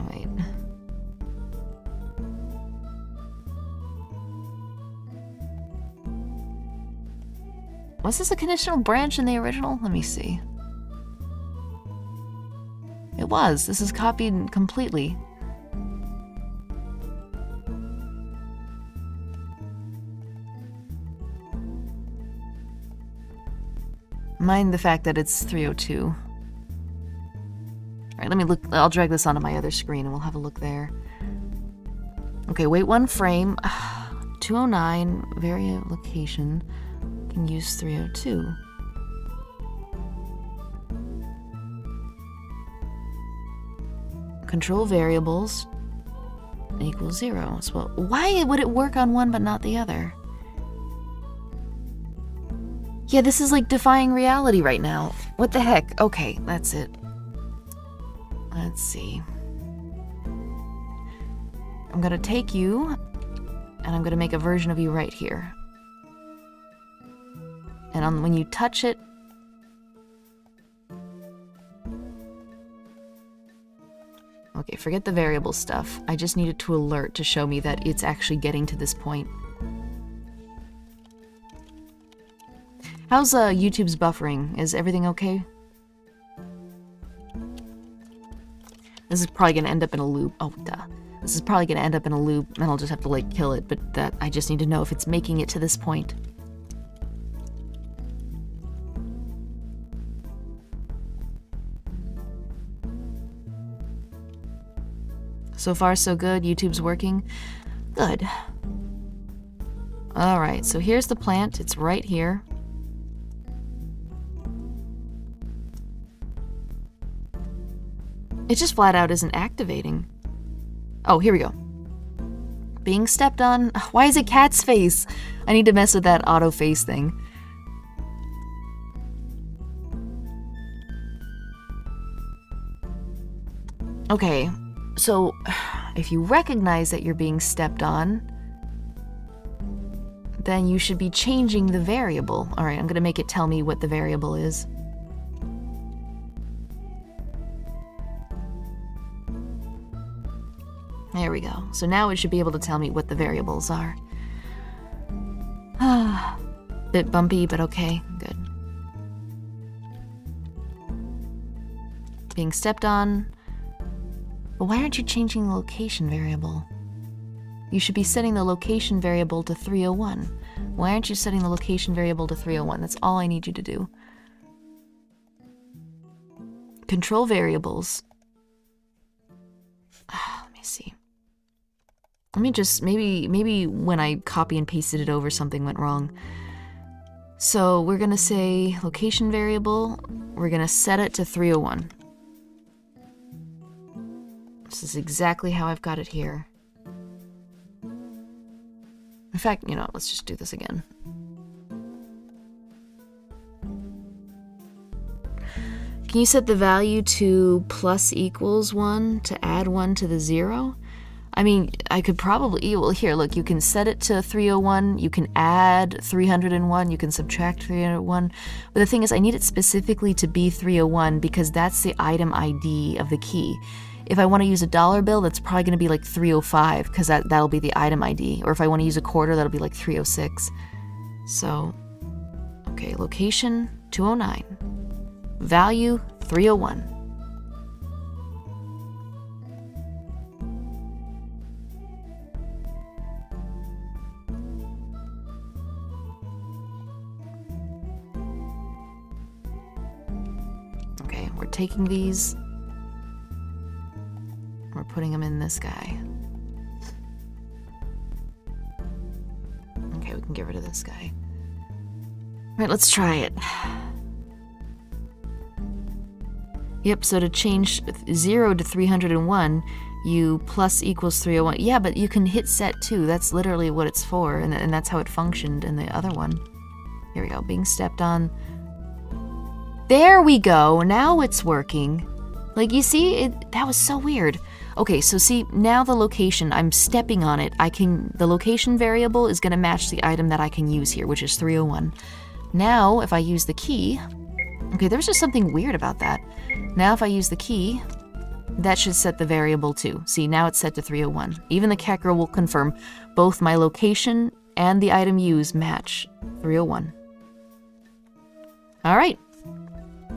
Wait. Was this a conditional branch in the original? Let me see. It was. This is copied completely. Mind the fact that it's 302. All right, let me look. I'll drag this onto my other screen and we'll have a look there. Okay, wait 1 frame. 209, vary location. Can use 302. Control variables equals 0. So why would it work on one but not the other? Yeah, this is like defying reality right now. What the heck? Okay, that's it. Let's see. I'm gonna take you, and I'm gonna make a version of you right here. And when you touch it, okay, forget the variable stuff. I just need it to alert to show me that it's actually getting to this point. How's YouTube's buffering? Is everything okay? This is probably gonna end up in a loop. Oh, duh. This is probably gonna end up in a loop, and I'll just have to, like, kill it, but that I just need to know if it's making it to this point. So far, so good. YouTube's working. Good. Alright, so here's the plant. It's right here. It just flat out isn't activating. Oh, here we go. Being stepped on. Why is it cat's face? I need to mess with that auto face thing. Okay, so if you recognize that you're being stepped on, then you should be changing the variable. Alright, I'm gonna make it tell me what the variable is. There we go. So now it should be able to tell me what the variables are. Bit bumpy, but okay, good. Being stepped on. But why aren't you changing the location variable? You should be setting the location variable to 301. Why aren't you setting the location variable to 301? That's all I need you to do. Control variables. Let me see. Let me just, maybe when I copy and pasted it over, something went wrong. So we're gonna say location variable, we're gonna set it to 301. This is exactly how I've got it here. In fact, you know, let's just do this again. Can you set the value to plus equals 1 to add 1 to the 0? I mean, I could probably, well, here, look, you can set it to 301, you can add 301, you can subtract 301. But the thing is, I need it specifically to be 301 because that's the item ID of the key. If I want to use a dollar bill, that's probably going to be like 305 because that'll be the item ID. Or if I want to use a quarter, that'll be like 306. So, okay, location 209, value 301. Okay, we're taking these. We're putting them in this guy. Okay, we can get rid of this guy. All right, let's try it. Yep, so to change 0 to 301, you plus equals 301. Yeah, but you can hit set too. That's literally what it's for, and that's how it functioned in the other one. Here we go, being stepped on. There we go, now it's working. Like, you see, that was so weird. Okay, so see, now the location, I'm stepping on it. The location variable is gonna match the item that I can use here, which is 301. Now, if I use the key, okay, there's just something weird about that. Now if I use the key, that should set the variable too. See, now it's set to 301. Even the cat girl will confirm both my location and the item used match 301. All right.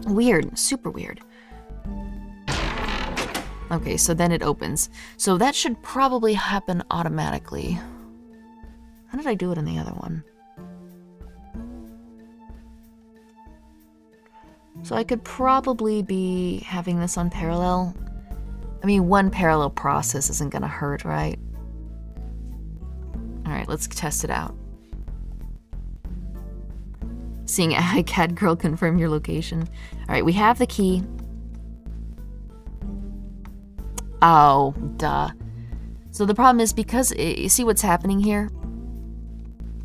Weird, super weird. Okay, so then it opens. So that should probably happen automatically. How did I do it in the other one? So I could probably be having this on parallel. I mean, one parallel process isn't gonna hurt, right? All right, let's test it out. Seeing a cat girl confirm your location. All right, we have the key. Oh, duh. So the problem is because, you see what's happening here?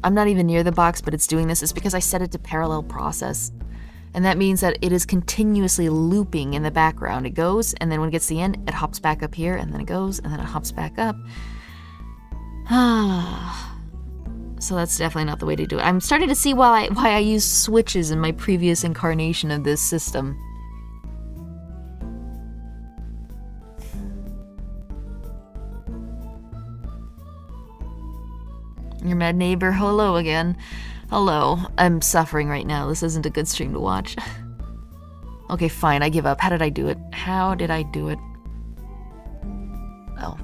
I'm not even near the box, but it's doing this. It's because I set it to parallel process. And that means that it is continuously looping in the background. It goes, and then when it gets to the end, it hops back up here, and then it goes, and then it hops back up. So that's definitely not the way to do it. I'm starting to see why I used switches in my previous incarnation of this system. Your mad neighbor, hello again. Hello, I'm suffering right now. This isn't a good stream to watch. Okay, fine, I give up. How did I do it? How did I do it? Oh.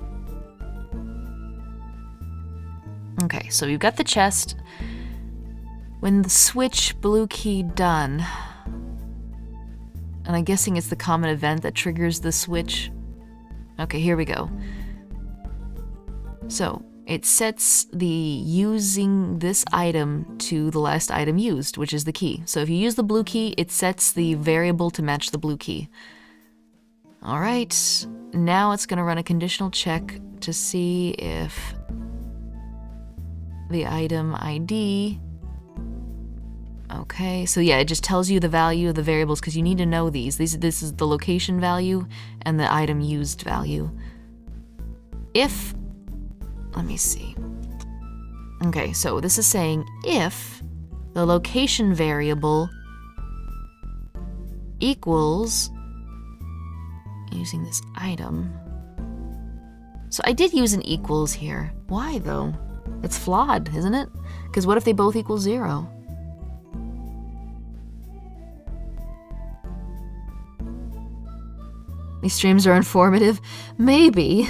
Okay, so we've got the chest. When the switch blue key done. And I'm guessing it's the common event that triggers the switch. Okay, here we go. So, it sets the using this item to the last item used, which is the key. So if you use the blue key, it sets the variable to match the blue key. All right, now it's gonna run a conditional check to see if the item ID, okay, so yeah, it just tells you the value of the variables because you need to know these. This is the location value and the item used value. If, let me see. Okay, so this is saying if the location variable equals, using this item, So I did use an equals here. Why, though? It's flawed, isn't it? Because what if they both equal 0? These streams are informative? Maybe.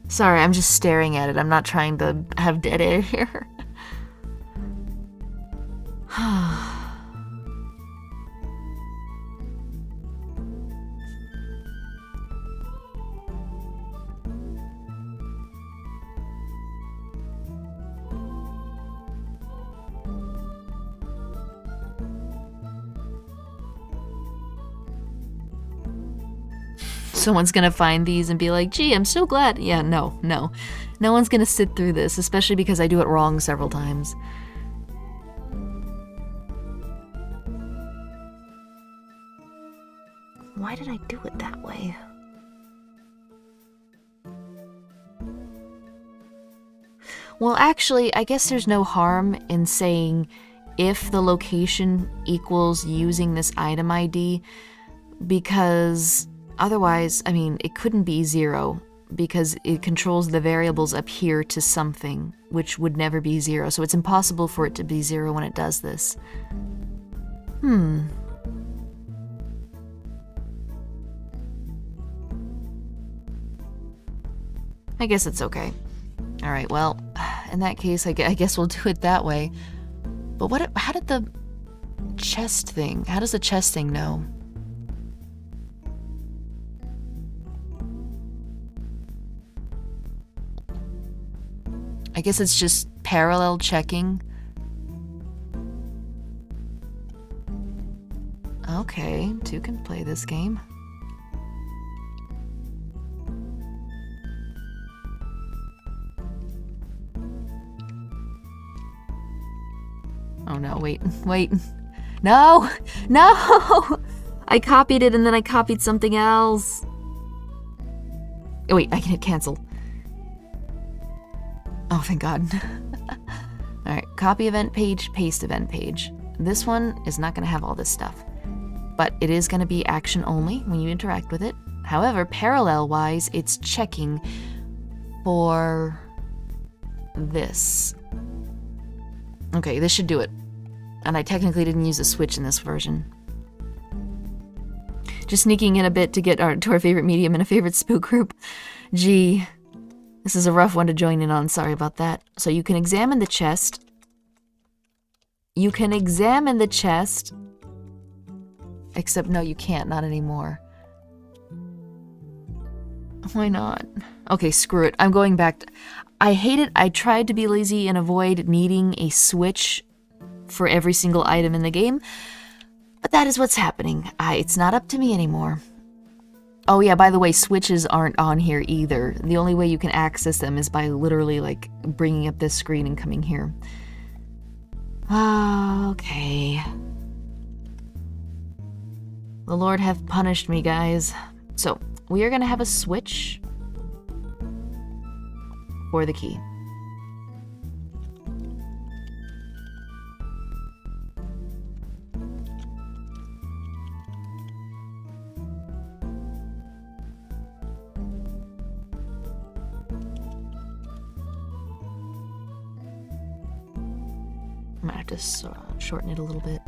Sorry, I'm just staring at it. I'm not trying to have dead air here. Someone's gonna find these and be like, gee, I'm so glad. Yeah, no. No one's gonna sit through this, especially because I do it wrong several times. Why did I do it that way? Well, actually, I guess there's no harm in saying if the location equals using this item ID, because otherwise, I mean, it couldn't be 0 because it controls the variables up here to something, which would never be 0. So it's impossible for it to be 0 when it does this. I guess it's okay. Alright, well, in that case, I guess we'll do it that way. But how did the chest thing, how does the chest thing know? I guess it's just parallel checking. Okay, 2 can play this game. Oh no, wait. No! I copied it and then I copied something else. Oh, wait, I can hit cancel. Oh, thank God. Alright, copy event page, paste event page. This one is not going to have all this stuff. But it is going to be action only when you interact with it. However, parallel-wise, it's checking for this. Okay, this should do it. And I technically didn't use a switch in this version. Just sneaking in a bit to get to our favorite medium and a favorite spook group. Gee, this is a rough one to join in on, sorry about that. So you can examine the chest. Except no, you can't, not anymore. Why not? Okay, screw it. I'm going back to... I hate it. I tried to be lazy and avoid needing a switch for every single item in the game, but that is what's happening. It's not up to me anymore. Oh yeah, by the way, switches aren't on here either. The only way you can access them is by literally, like, bringing up this screen and coming here. Okay. The Lord hath punished me, guys. So, we are gonna have a switch for the key. I might have to shorten it a little bit.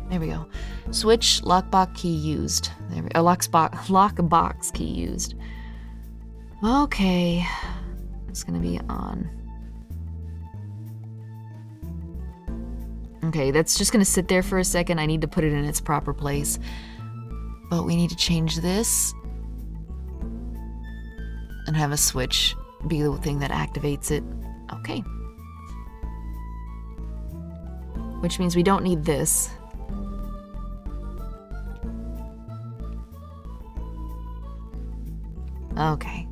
There we go. Switch lockbox key used. There we go. Lockbox key used. Okay. It's gonna be on. Okay, that's just gonna sit there for a second. I need to put it in its proper place. But we need to change this and have a switch be the thing that activates it. Okay. Which means we don't need this. Okay.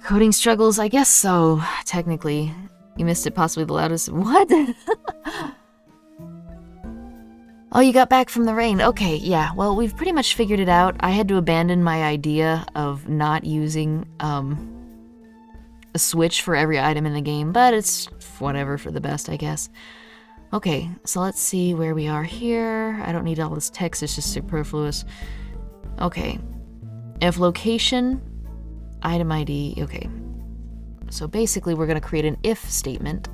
Coding struggles, I guess so, technically. You missed it, possibly the loudest. What? Oh, you got back from the rain. Okay, yeah, well, we've pretty much figured it out. I had to abandon my idea of not using, a switch for every item in the game, but it's whatever for the best, I guess. Okay, so let's see where we are here. I don't need all this text, it's just superfluous. Okay. If location, item ID, okay. So basically we're gonna create an if statement,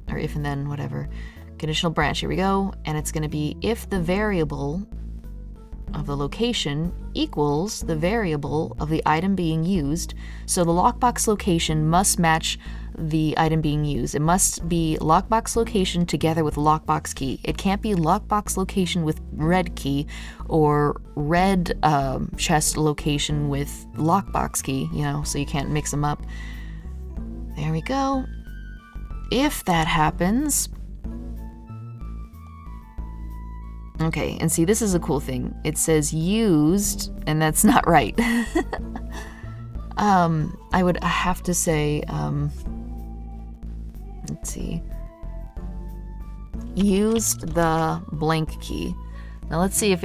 or if and then, whatever. Conditional branch, here we go, and it's gonna be if the variable of the location equals the variable of the item being used, so the lockbox location must match the item being used. It must be lockbox location together with lockbox key. It can't be lockbox location with red key or red chest location with lockbox key, you know, so you can't mix them up. There we go. If that happens... Okay, and see, this is a cool thing. It says used, and that's not right. I would have to say, let's see. Used the blank key. Now let's see if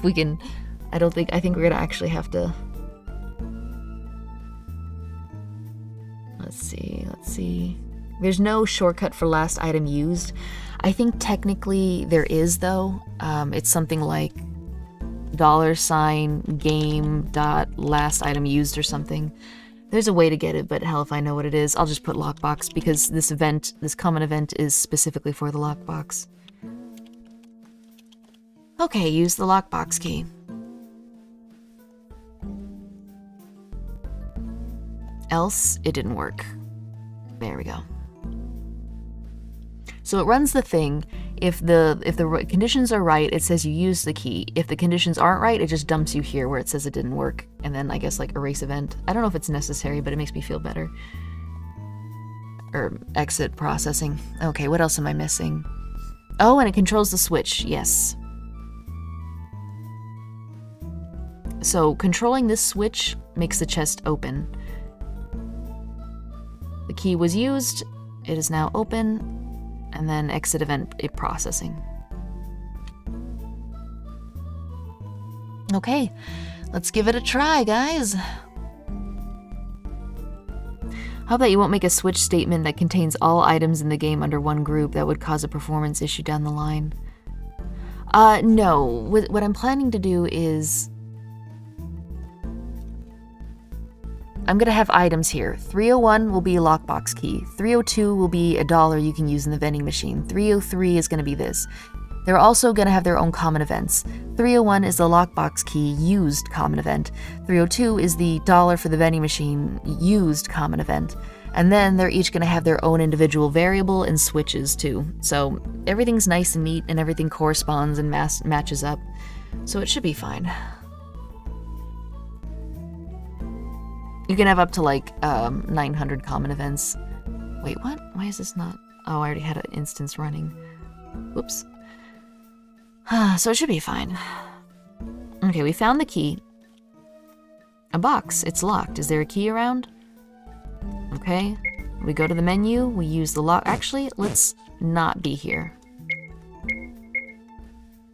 we can, I think we're gonna actually have to, let's see. There's no shortcut for last item used. I think technically there is, though. It's something like $game.last item used or something. There's a way to get it, but hell if I know what it is. I'll just put lockbox because this common event is specifically for the lockbox. Okay, use the lockbox key. Else, it didn't work. There we go. So it runs the thing. If the conditions are right, it says you use the key. If the conditions aren't right, it just dumps you here where it says it didn't work. And then I guess like erase event. I don't know if it's necessary, but it makes me feel better. Or exit processing. Okay, what else am I missing? Oh, and it controls the switch. Yes. So controlling this switch makes the chest open. The key was used. It is now open. And then exit event processing. Okay, let's give it a try, guys. How about you won't make a switch statement that contains all items in the game under one group? That would cause a performance issue down the line. No. What I'm planning to do is... I'm gonna have items here. 301 will be a lockbox key. 302 will be $1 you can use in the vending machine. 303 is gonna be this. They're also gonna have their own common events. 301 is the lockbox key used common event. 302 is the $1 for the vending machine used common event. And then they're each gonna have their own individual variable and switches too. So everything's nice and neat and everything corresponds and matches up. So it should be fine. You can have up to like 900 common events. Wait, what? Why is this not? Oh, I already had an instance running. Whoops. So it should be fine. Okay, we found the key. A box. It's locked. Is there a key around? Okay. We go to the menu. We use the lock. Actually, let's not be here.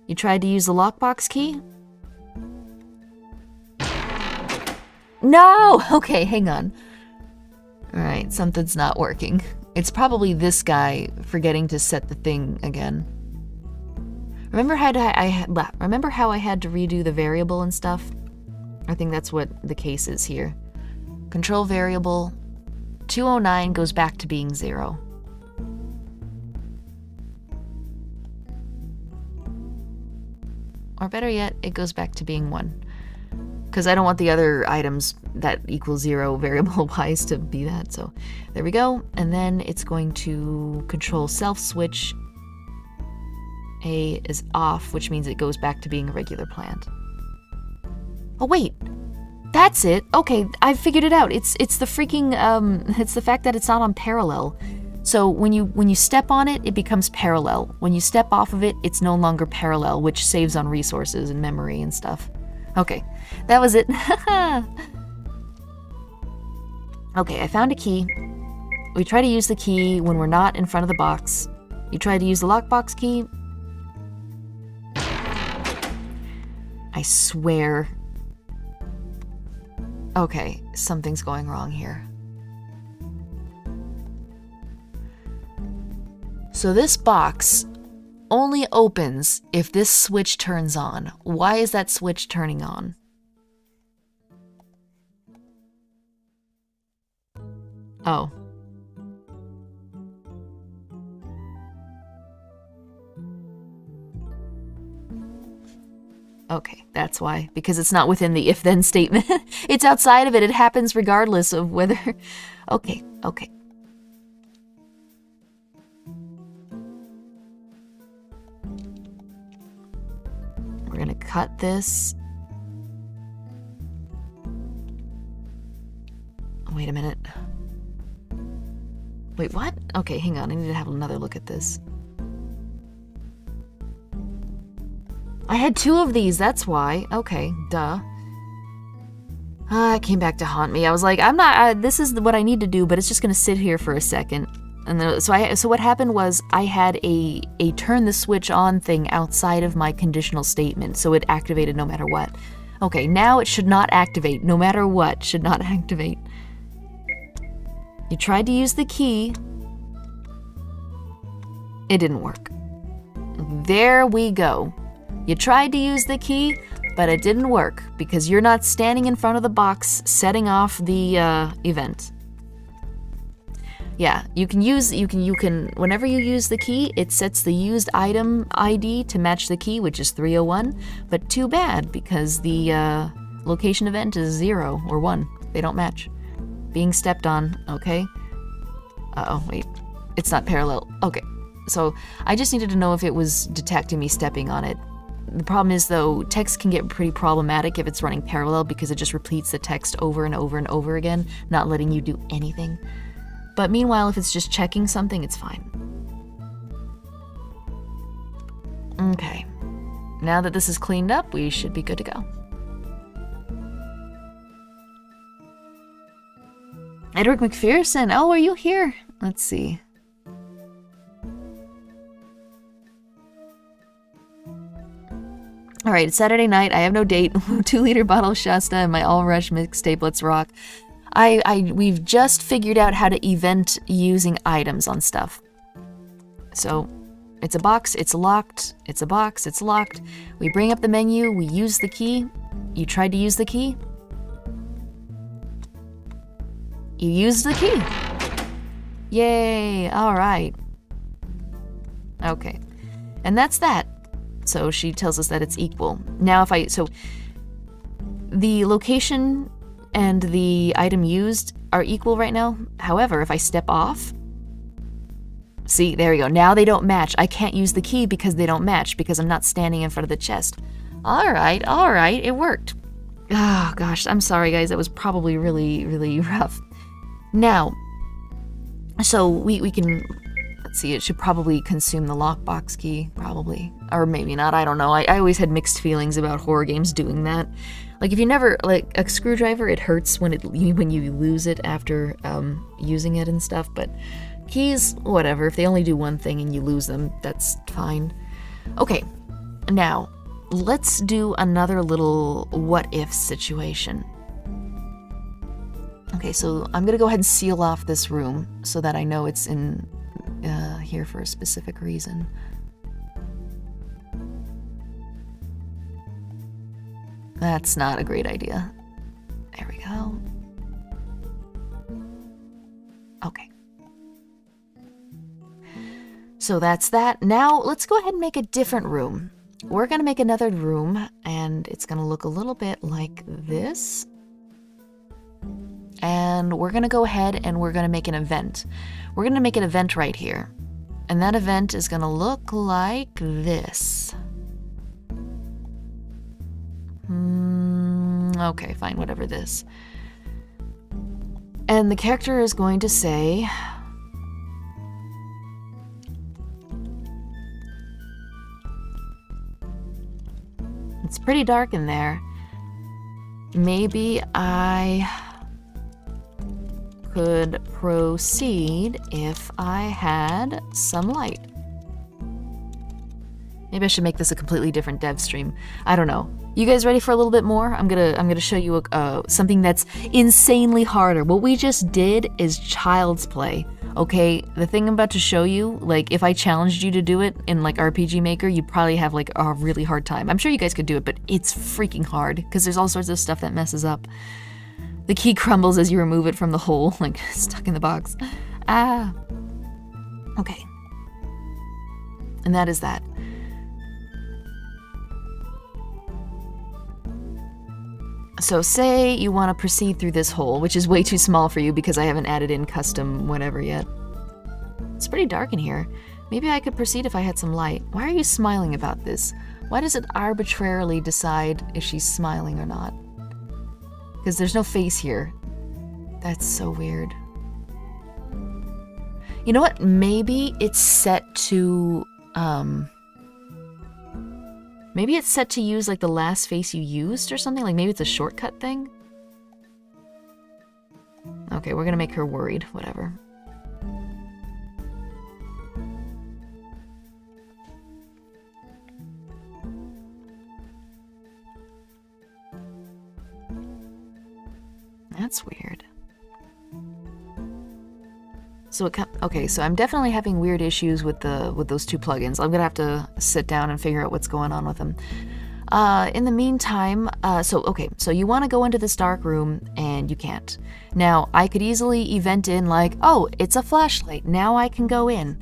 You tried to use the lockbox key? No! Okay, hang on. Alright, something's not working. It's probably this guy forgetting to set the thing again. Remember how I had to redo the variable and stuff? I think that's what the case is here. Control variable 209 goes back to being 0. Or better yet, it goes back to being 1. Because I don't want the other items that equal 0 variable-wise to be that. So there we go. And then it's going to control self-switch. A is off, which means it goes back to being a regular plant. Oh, wait. That's it. Okay, I figured it out. It's the freaking, it's the fact that it's not on parallel. So when you step on it, it becomes parallel. When you step off of it, it's no longer parallel, which saves on resources and memory and stuff. Okay, that was it. Okay, I found a key. We try to use the key when we're not in front of the box. You try to use the lockbox key. I swear. Okay, something's going wrong here. So this box only opens if this switch turns on. Why is that switch turning on? Oh. Okay, that's why. Because it's not within the if-then statement. It's outside of it. It happens regardless of whether... Okay, okay. We're gonna cut this. Wait a minute. Wait, what? Okay, hang on. I need to have another look at this. I had 2 of these, that's why. Okay, duh. It came back to haunt me. I was like, I'm not, this is what I need to do, but it's just gonna sit here for a second. And then, so what happened was I had a turn the switch on thing outside of my conditional statement, so it activated no matter what. Okay, now it should not activate, no matter what, should not activate. You tried to use the key. It didn't work. There we go. You tried to use the key, but it didn't work because you're not standing in front of the box setting off the event. Yeah, you can whenever you use the key, it sets the used item ID to match the key, which is 301, but too bad because the location event is 0 or 1. They don't match. Being stepped on, okay? Uh-oh, wait. It's not parallel. Okay. So I just needed to know if it was detecting me stepping on it. The problem is, though, text can get pretty problematic if it's running parallel because it just repeats the text over and over and over again, not letting you do anything. But meanwhile, if it's just checking something, it's fine. Okay. Now that this is cleaned up, we should be good to go. Edward McPherson, oh, are you here? Let's see. All right, it's Saturday night. I have no date. 2-liter bottle of Shasta and my All Rush mixtape. Let's rock. We've just figured out how to event using items on stuff. So it's a box. It's locked. It's a box. It's locked. We bring up the menu. We use the key. You tried to use the key. You used the key. Yay! All right. Okay, and that's that. So she tells us that it's equal. Now so the location and the item used are equal right now. However, if I step off, see, there we go. Now they don't match. I can't use the key because they don't match because I'm not standing in front of the chest. All right, it worked. Oh gosh, I'm sorry guys. That was probably really, really rough. Now, so we can... Let's see, it should probably consume the lockbox key, probably. Or maybe not, I don't know. I always had mixed feelings about horror games doing that. Like, if you never, like, a screwdriver, it hurts when you lose it after using it and stuff, but keys, whatever. If they only do one thing and you lose them, that's fine. Okay, now, let's do another little what-if situation. Okay, so I'm gonna go ahead and seal off this room so that I know it's in... here for a specific reason. That's not a great idea. There we go. Okay. So that's that. Now let's go ahead and make a different room. We're gonna make another room and it's gonna look a little bit like this. And we're gonna go ahead and we're gonna make an event. We're gonna make an event right here. And that event is gonna look like this. Okay, fine, whatever this. And the character is going to say... It's pretty dark in there. Maybe I could proceed if I had some light. Maybe I should make this a completely different dev stream. I don't know. You guys ready for a little bit more? I'm gonna show you something that's insanely harder. What we just did is child's play. Okay, the thing I'm about to show you, like if I challenged you to do it in like RPG Maker, you'd probably have like a really hard time. I'm sure you guys could do it, but it's freaking hard because there's all sorts of stuff that messes up. The key crumbles as you remove it from the hole, like stuck in the box. Ah. Okay. And that is that. So say you want to proceed through this hole, which is way too small for you because I haven't added in custom whatever yet. It's pretty dark in here. Maybe I could proceed if I had some light. Why are you smiling about this? Why does it arbitrarily decide if she's smiling or not? Because there's no face here. That's so weird. You know what? Maybe it's set to, maybe it's set to use like the last face you used or something. Like maybe it's a shortcut thing. Okay, we're gonna make her worried. Whatever. That's weird. So okay, so I'm definitely having weird issues with those two plugins. I'm gonna have to sit down and figure out what's going on with them. In the meantime, so you want to go into this dark room and you can't. Now I could easily event in like, oh, it's a flashlight. Now I can go in.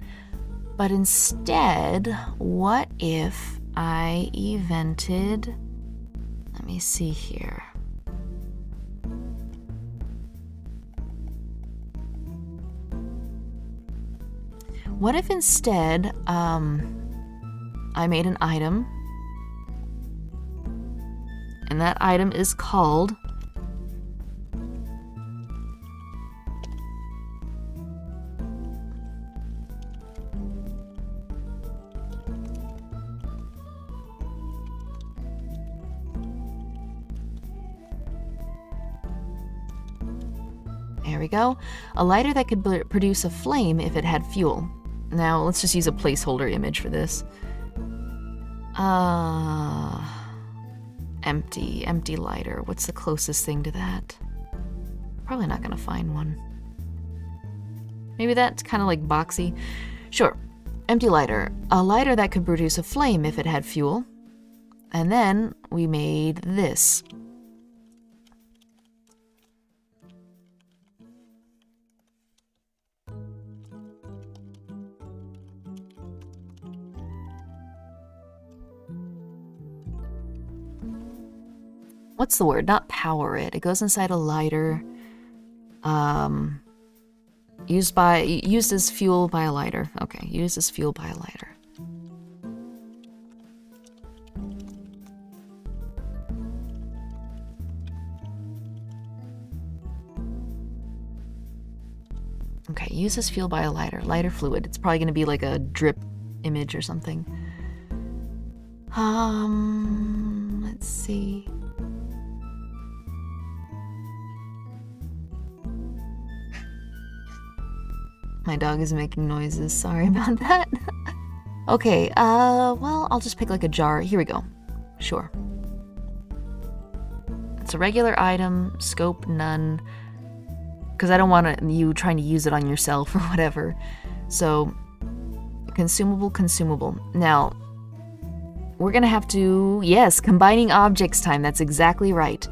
But instead, what if I evented? Let me see here. What if instead, I made an item, and that item is called there we go, a lighter that could produce a flame if it had fuel. Now, let's just use a placeholder image for this. Empty lighter. What's the closest thing to that? Probably not gonna find one. Maybe that's kind of like boxy. Sure, empty lighter. A lighter that could produce a flame if it had fuel. And then we made this. What's the word? Not power it. It goes inside a lighter. Used as fuel by a lighter. Okay, used as fuel by a lighter. Okay, used as fuel by a lighter. Lighter fluid. It's probably going to be like a drip image or something. Let's see. My dog is making noises. Sorry about that. Okay, well, I'll just pick like a jar. Here we go. Sure. It's a regular item, scope none, because I don't want you trying to use it on yourself or whatever. So, consumable. Now, we're gonna have to, yes, combining objects time. That's exactly right.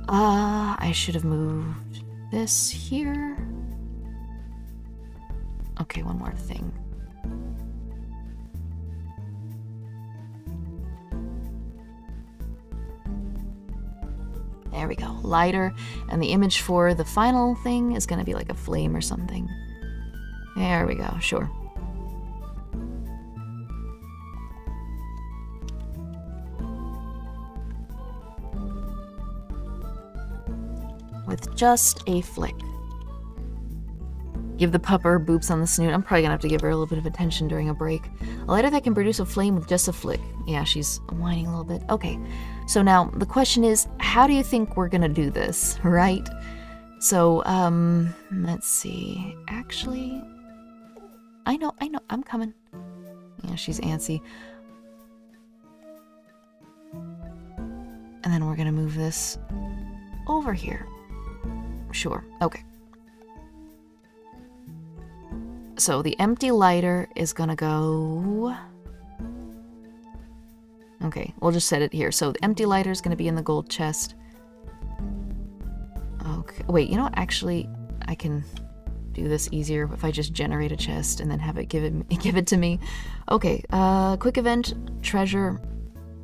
I should have moved this here. Okay, one more thing. There we go. Lighter. And the image for the final thing is going to be like a flame or something. There we go. Sure. With just a flick. Give the pupper boops on the snoot. I'm probably gonna have to give her a little bit of attention during a break. A lighter that can produce a flame with just a flick. Yeah, she's whining a little bit. Okay, so now the question is, how do you think we're gonna do this, right? So, let's see. Actually, I know, I'm coming. Yeah, she's antsy. And then we're gonna move this over here. Sure, okay. So the empty lighter is gonna go... Okay, we'll just set it here. So the empty lighter is gonna be in the gold chest. Okay, wait, you know what? Actually, I can do this easier if I just generate a chest and then have it give it to me. Okay, quick event, treasure,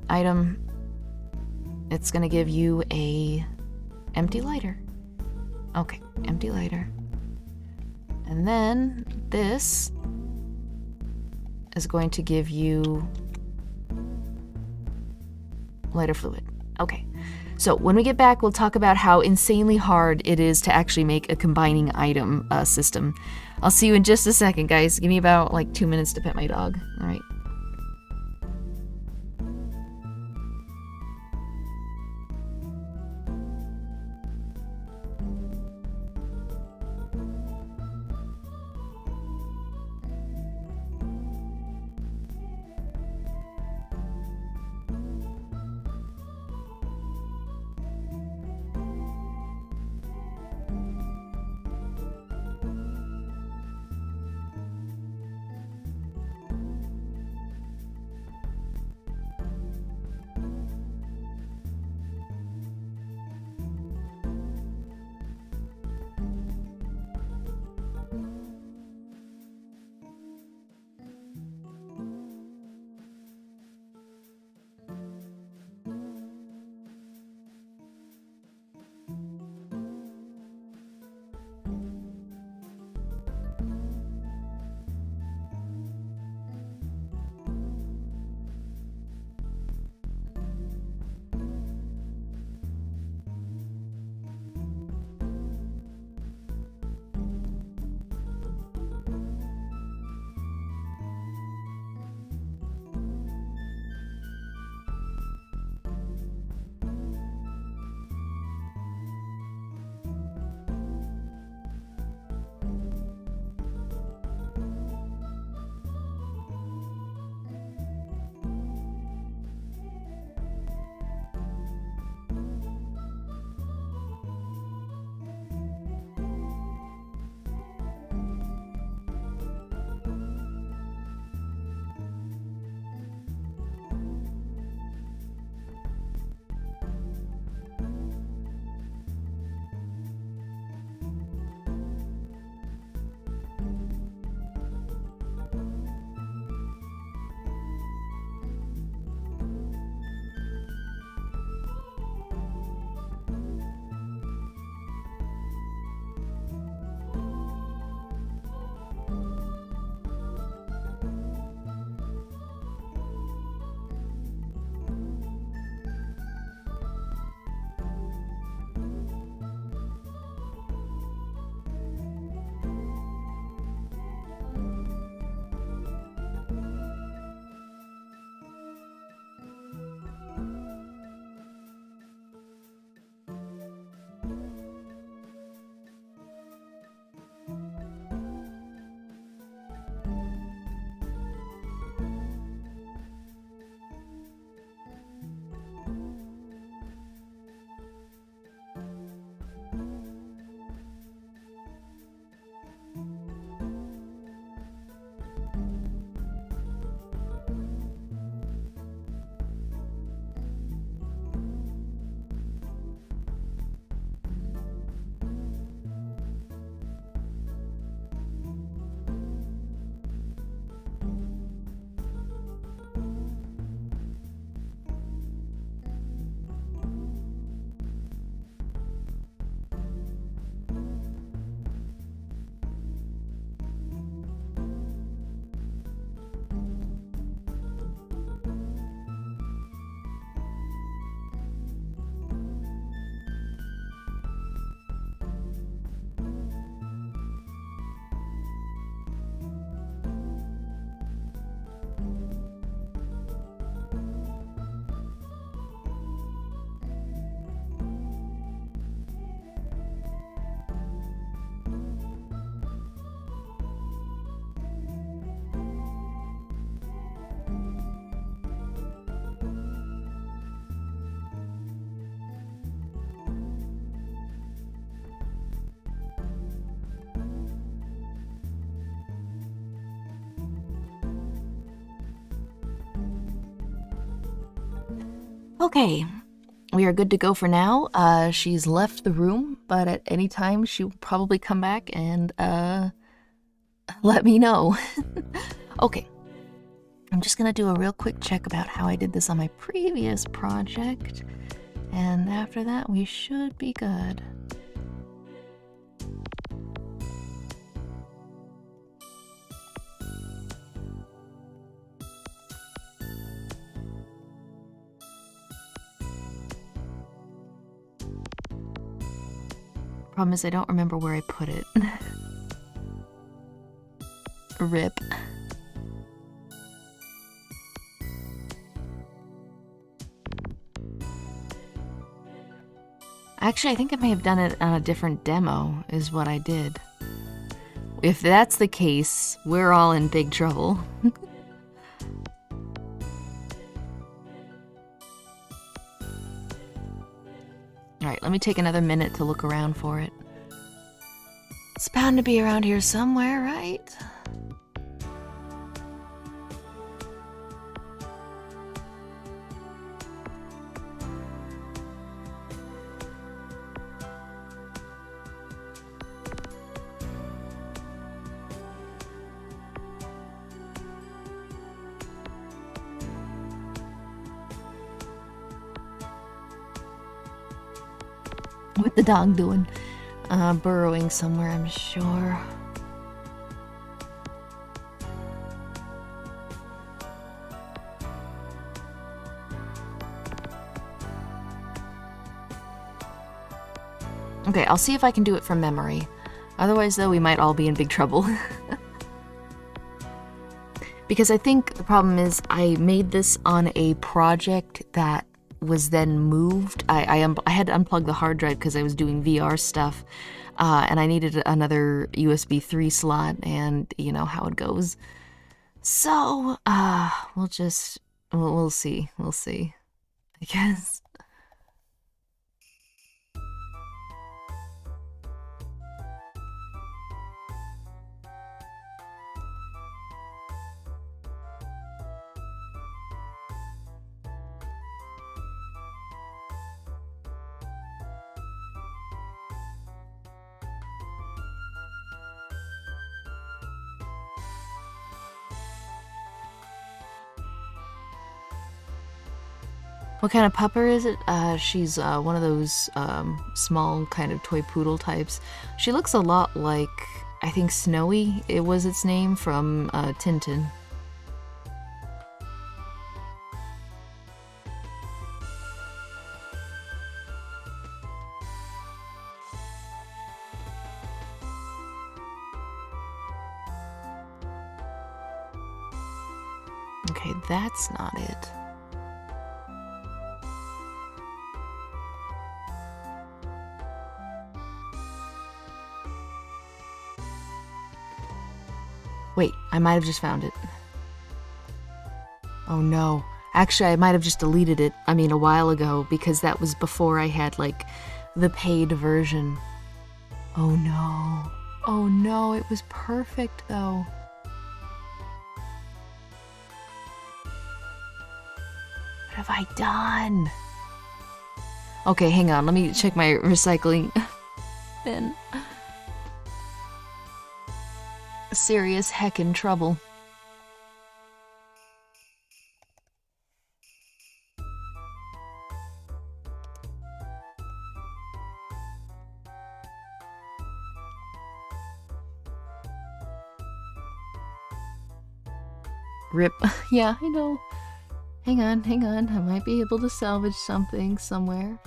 item. It's gonna give you a empty lighter. Okay, empty lighter. And then this is going to give you lighter fluid. Okay. So when we get back, we'll talk about how insanely hard it is to actually make a combining item system. I'll see you in just a second, guys. Give me about like 2 minutes to pet my dog. All right. Okay, we are good to go for now. She's left the room, but at any time she will probably come back and let me know. Okay, I'm just gonna do a real quick check about how I did this on my previous project, and after that we should be good. Problem is I don't remember where I put it. Rip. Actually, I think I may have done it on a different demo, is what I did. If that's the case, we're all in big trouble. Alright, let me take another minute to look around for it. It's bound to be around here somewhere, right? What the dog doing? Burrowing somewhere, I'm sure. Okay, I'll see if I can do it from memory. Otherwise, though, we might all be in big trouble. Because I think the problem is I made this on a project that was then moved. I had to unplug the hard drive because I was doing VR stuff, and I needed another USB 3 slot, and you know how it goes. So, we'll see, I guess. What kind of pupper is it? She's one of those small kind of toy poodle types. She looks a lot like, I think Snowy, it was its name, from Tintin. Okay, that's not it. Wait, I might have just found it. Oh no. Actually, I might have just deleted it, a while ago, because that was before I had, like, the paid version. Oh no. Oh no, it was perfect, though. What have I done? Okay, hang on, let me check my recycling bin. Serious heckin' trouble. Rip. Yeah, I know. Hang on. I might be able to salvage something somewhere.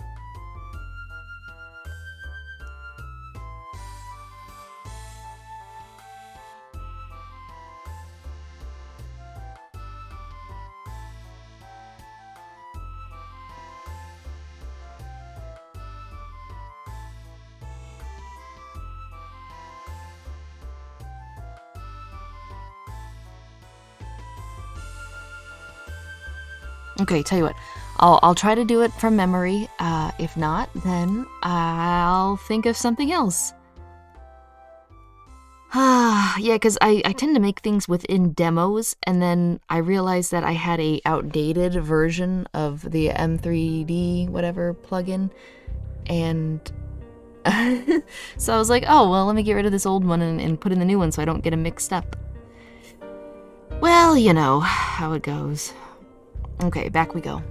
Okay, tell you what, I'll try to do it from memory. If not, then I'll think of something else. Yeah, because I tend to make things within demos, and then I realized that I had a outdated version of the M3D whatever plugin, and so I was like, oh, well, let me get rid of this old one and put in the new one so I don't get them mixed up. Well, you know how it goes. Okay, back we go.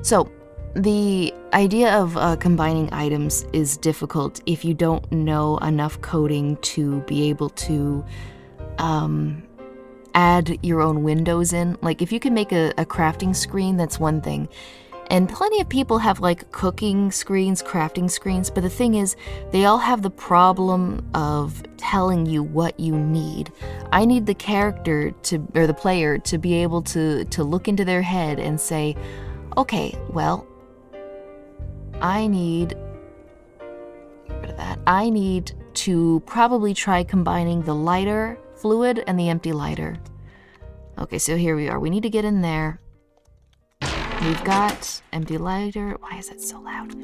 So, the idea of combining items is difficult if you don't know enough coding to be able to add your own windows in. Like, if you can make a crafting screen, that's one thing. And plenty of people have like cooking screens, crafting screens, but the thing is, they all have the problem of telling you what you need. I need the character to, or the player, to be able to look into their head and say, okay, well, I need, get rid of that. I need to probably try combining the lighter fluid and the empty lighter. Okay, so here we are. We need to get in there. We've got empty lighter. Why is that so loud?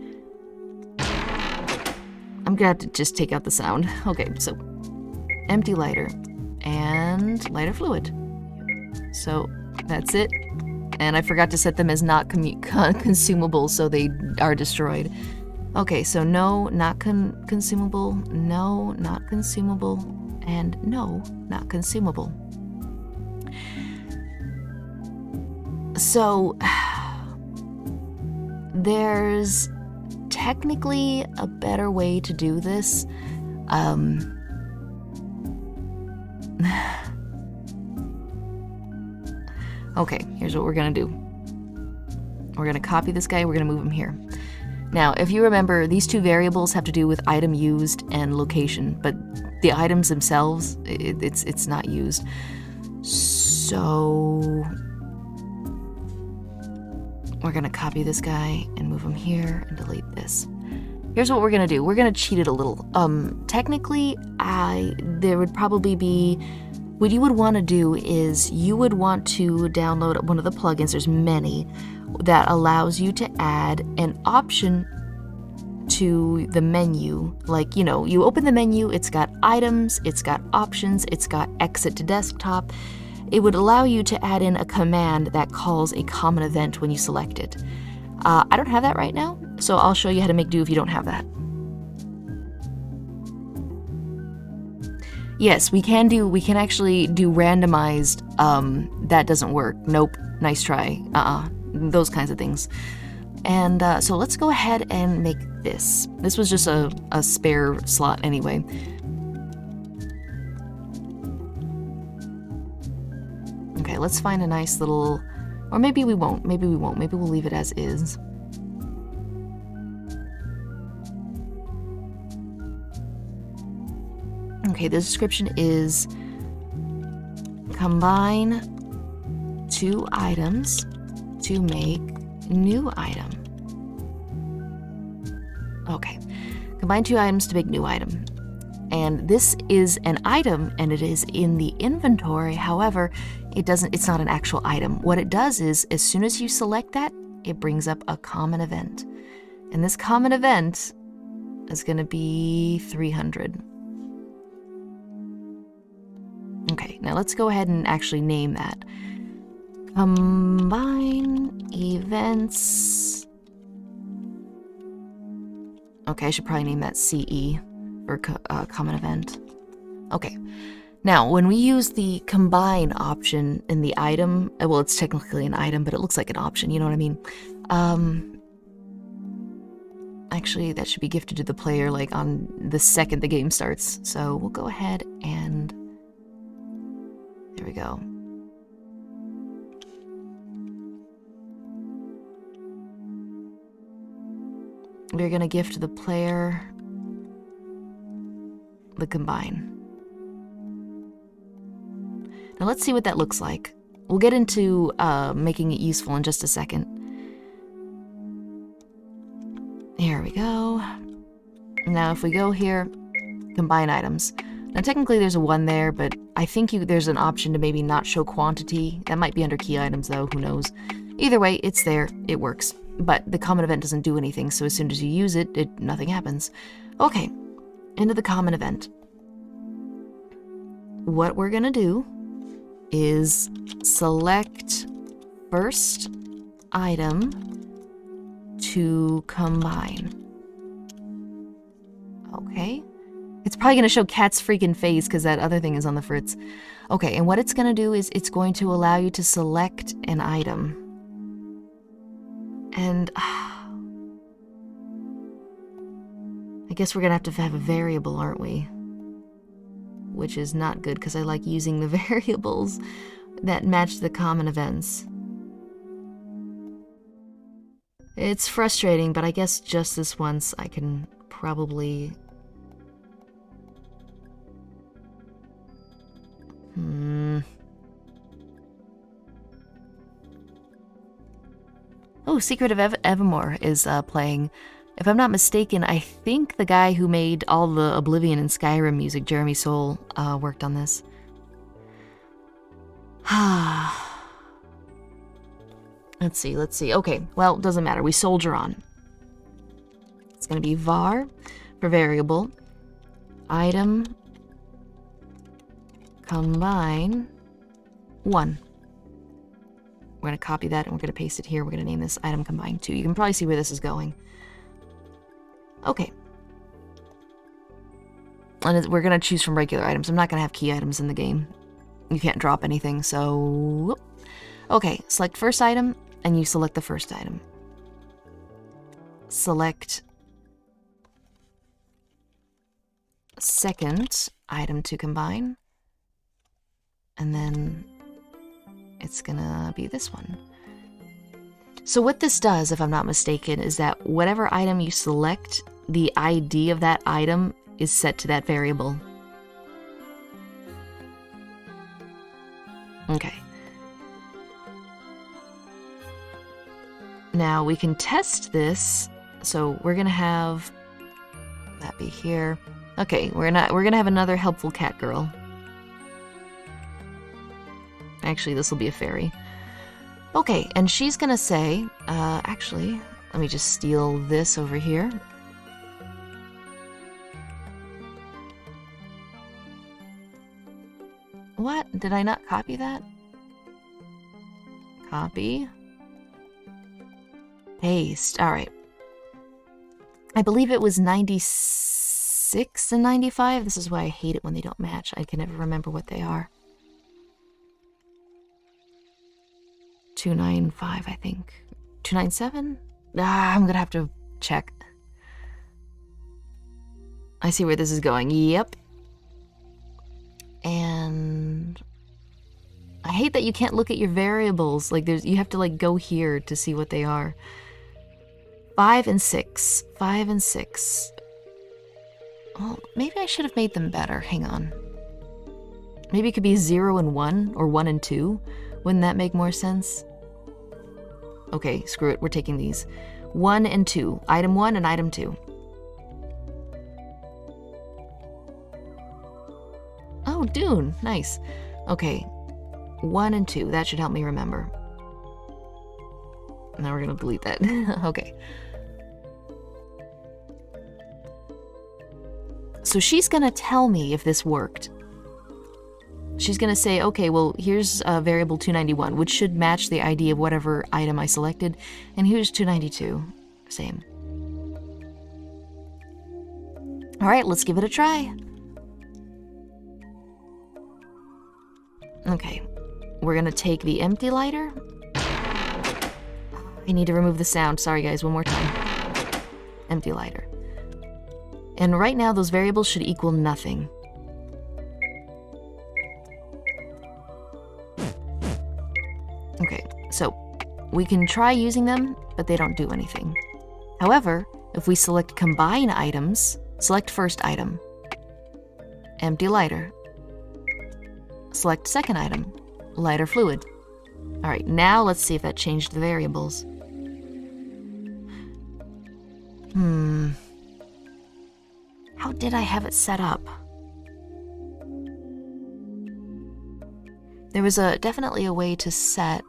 I'm gonna have to just take out the sound. Okay, so empty lighter and lighter fluid. So that's it. And I forgot to set them as not consumable, so they are destroyed. Okay, so no, not consumable, no, not consumable, and no, not consumable. So, there's technically a better way to do this. Okay, here's what we're gonna do. We're gonna copy this guy, we're gonna move him here. Now, if you remember, these two variables have to do with item used and location, but the items themselves, it's not used. So we're gonna copy this guy and move him here and delete this. Here's what we're gonna do. We're gonna cheat it a little. Technically, there would probably be, what you would want to do is you would want to download one of the plugins, there's many, that allows you to add an option to the menu. Like, you know, you open the menu, it's got items, it's got options, it's got exit to desktop. It would allow you to add in a command that calls a common event when you select it. I don't have that right now, so I'll show you how to make do if you don't have that. Yes, we can actually do randomized, that doesn't work. Nope, nice try. Those kinds of things. And so let's go ahead and make this. This was just a spare slot anyway. Okay, let's find a nice little, or maybe we won't, maybe we'll leave it as is. Okay, the description is combine two items to make new item. Okay, combine two items to make new item. And this is an item and it is in the inventory. However, it's not an actual item. What it does is, as soon as you select that, it brings up a common event. And this common event is gonna be 300. Okay, now let's go ahead and actually name that. Combine events. Okay, I should probably name that CE for common event. Okay, now when we use the combine option in the item, well, it's technically an item, but it looks like an option, you know what I mean? Actually, that should be gifted to the player like on the second the game starts. So we'll go ahead and there we go. We're gonna gift the player the combine. Now let's see what that looks like. We'll get into making it useful in just a second. Here we go. Now if we go here, combine items. Now technically there's a 1 there, but I think there's an option to maybe not show quantity. That might be under key items though, who knows. Either way, it's there, it works. but the common event doesn't do anything, so as soon as you use it, nothing happens. Okay, into the common event. What we're gonna do is select first item to combine. Okay. It's probably going to show Cat's freaking face because that other thing is on the fritz. Okay, and what it's going to do is it's going to allow you to select an item. And I guess we're going to have a variable, aren't we? Which is not good because I like using the variables that match the common events. It's frustrating, but I guess just this once I can probably... Oh, Secret of Evermore is playing. If I'm not mistaken, I think the guy who made all the Oblivion and Skyrim music, Jeremy Soule, worked on this. Let's see. Okay, well, doesn't matter. We soldier on. It's going to be var for variable, item, combine, 1. We're going to copy that and we're going to paste it here. We're going to name this item combine 2. You can probably see where this is going. Okay. And we're going to choose from regular items. I'm not going to have key items in the game. You can't drop anything, so... Okay, select first item, and you select the first item. Select second item to combine. And then it's gonna be this one. So what this does, if I'm not mistaken, is that whatever item you select, the ID of that item is set to that variable. Okay. Now we can test this. So we're gonna have that be here. Okay, we're gonna have another helpful cat girl. Actually, this will be a fairy. Okay, and she's gonna say, actually, let me just steal this over here. What? Did I not copy that? Copy. Paste. Alright. I believe it was 96 and 95. This is why I hate it when they don't match. I can never remember what they are. 295, I think. 297? I'm gonna have to check. I see where this is going. Yep. And I hate that you can't look at your variables. Like you have to like go here to see what they are. 5 and 6. 5 and 6. Well, maybe I should have made them better. Hang on. Maybe it could be 0 and 1 or 1 and 2. Wouldn't that make more sense? Okay, screw it. We're taking these. 1 and 2. Item 1 and item 2. Oh, Dune. Nice. Okay. 1 and 2. That should help me remember. Now we're going to delete that. Okay. So she's going to tell me if this worked. She's going to say, okay, well, here's variable 291, which should match the ID of whatever item I selected. And here's 292. Same. All right, let's give it a try. Okay. We're going to take the empty lighter. I need to remove the sound. Sorry, guys. One more time. Empty lighter. And right now, those variables should equal nothing. Okay, so we can try using them, but they don't do anything. However, if we select combine items, select first item, empty lighter, select second item, lighter fluid. All right, now let's see if that changed the variables. How did I have it set up? There was definitely a way to set...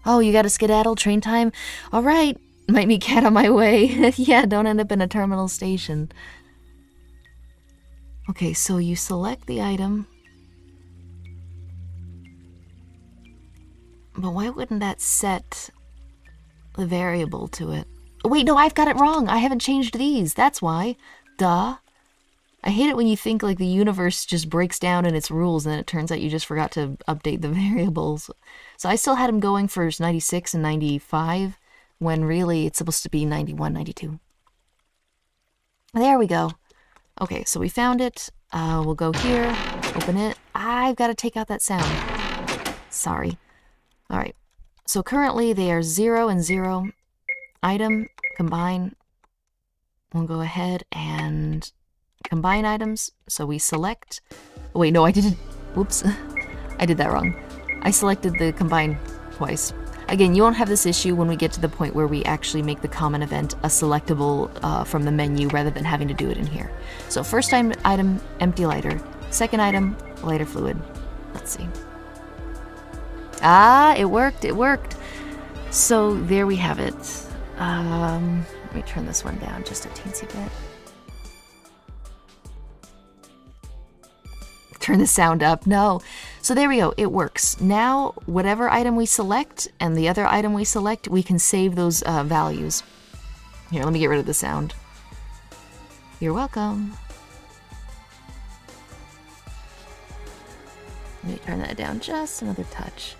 Oh, you got to skedaddle, train time? All right, might be cat on my way. Yeah, don't end up in a terminal station. Okay, so you select the item. But why wouldn't that set the variable to it? Oh, wait, no, I've got it wrong. I haven't changed these. That's why. Duh. I hate it when you think like the universe just breaks down in its rules and then it turns out you just forgot to update the variables. So I still had them going for 96 and 95 when really it's supposed to be 91, 92. There we go. Okay, so we found it. We'll go here, open it. I've got to take out that sound. Sorry. All right. So currently they are 0 and 0. Item, combine. We'll go ahead and combine items. So we select. Oh, wait, no, I didn't. Whoops. I did that wrong. I selected the combine twice. Again, you won't have this issue when we get to the point where we actually make the common event a selectable from the menu rather than having to do it in here. So first item, empty lighter. Second item, lighter fluid. Let's see. Ah, it worked, it worked. So there we have it. Let me turn this one down just a teensy bit. Turn the sound up. No. So there we go. It works. Now, whatever item we select and the other item we select, we can save those values. Here, let me get rid of the sound. You're welcome. Let me turn that down just another touch.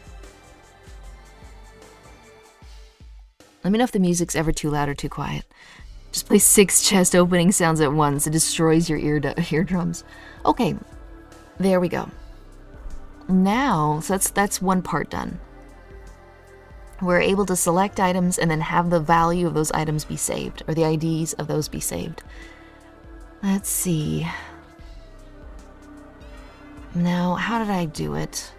Let me know if the music's ever too loud or too quiet. Just play 6 chest opening sounds at once. It destroys your eardrums. Okay, there we go. Now, so that's one part done. We're able to select items and then have the value of those items be saved, or the IDs of those be saved. Let's see. Now, how did I do it?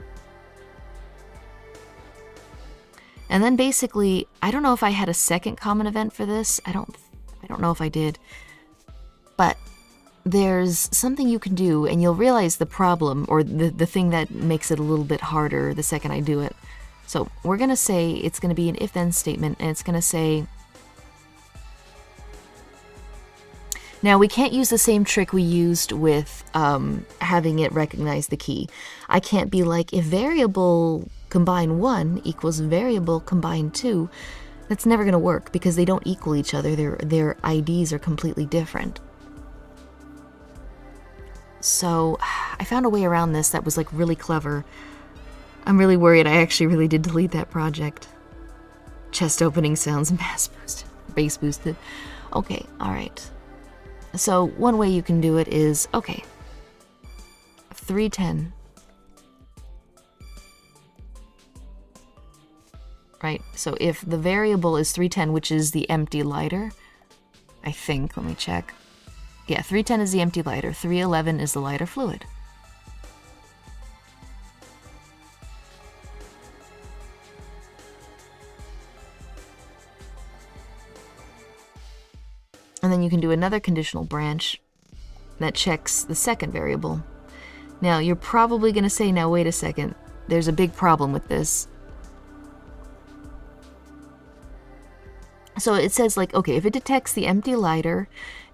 And then basically, I don't know if I had a second common event for this. I don't know if I did. But there's something you can do, and you'll realize the problem, or the thing that makes it a little bit harder the second I do it. So we're going to say it's going to be an if-then statement, and it's going to say... Now, we can't use the same trick we used with having it recognize the key. I can't be like, if variable combine 1 equals variable combine 2, that's never going to work because they don't equal each other. Their IDs are completely different. So I found a way around this that was like really clever. I'm really worried I actually really did delete that project. Chest opening sounds bass boosted. Okay, all right. So one way you can do it is, okay, 310. Right, so if the variable is 310, which is the empty lighter, I think, let me check. Yeah, 310 is the empty lighter, 311 is the lighter fluid. And then you can do another conditional branch that checks the second variable. Now, you're probably going to say, now wait a second, there's a big problem with this. So it says like, okay, if it detects the empty lighter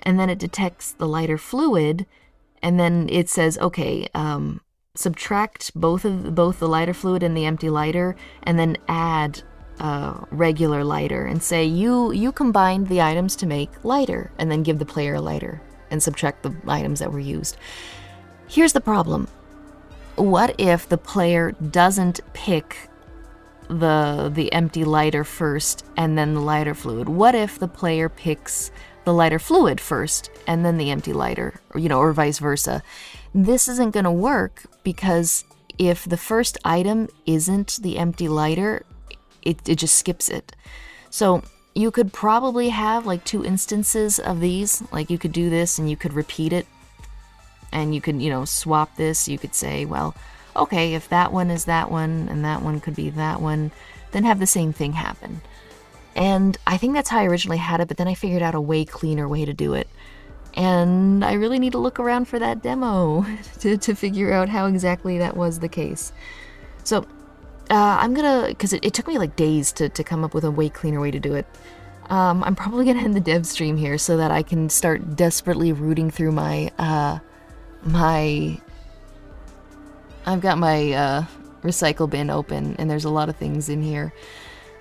and then it detects the lighter fluid, and then it says, okay, subtract both the lighter fluid and the empty lighter, and then add regular lighter, and say you combined the items to make lighter, and then give the player a lighter and subtract the items that were used. Here's the problem. What if the player doesn't pick the empty lighter first and then the lighter fluid? What if the player picks the lighter fluid first and then the empty lighter, or vice versa? This isn't going to work because if the first item isn't the empty lighter, it just skips it. So you could probably have like 2 instances of these. Like you could do this and you could repeat it, and you could, swap this. You could say, well, okay, if that one is that one and that one could be that one, then have the same thing happen. And I think that's how I originally had it, but then I figured out a way cleaner way to do it. And I really need to look around for that demo to figure out how exactly that was the case. So I'm gonna, because it took me like days to come up with a way cleaner way to do it. I'm probably gonna end the dev stream here so that I can start desperately rooting through my, I've got my, recycle bin open, and there's a lot of things in here.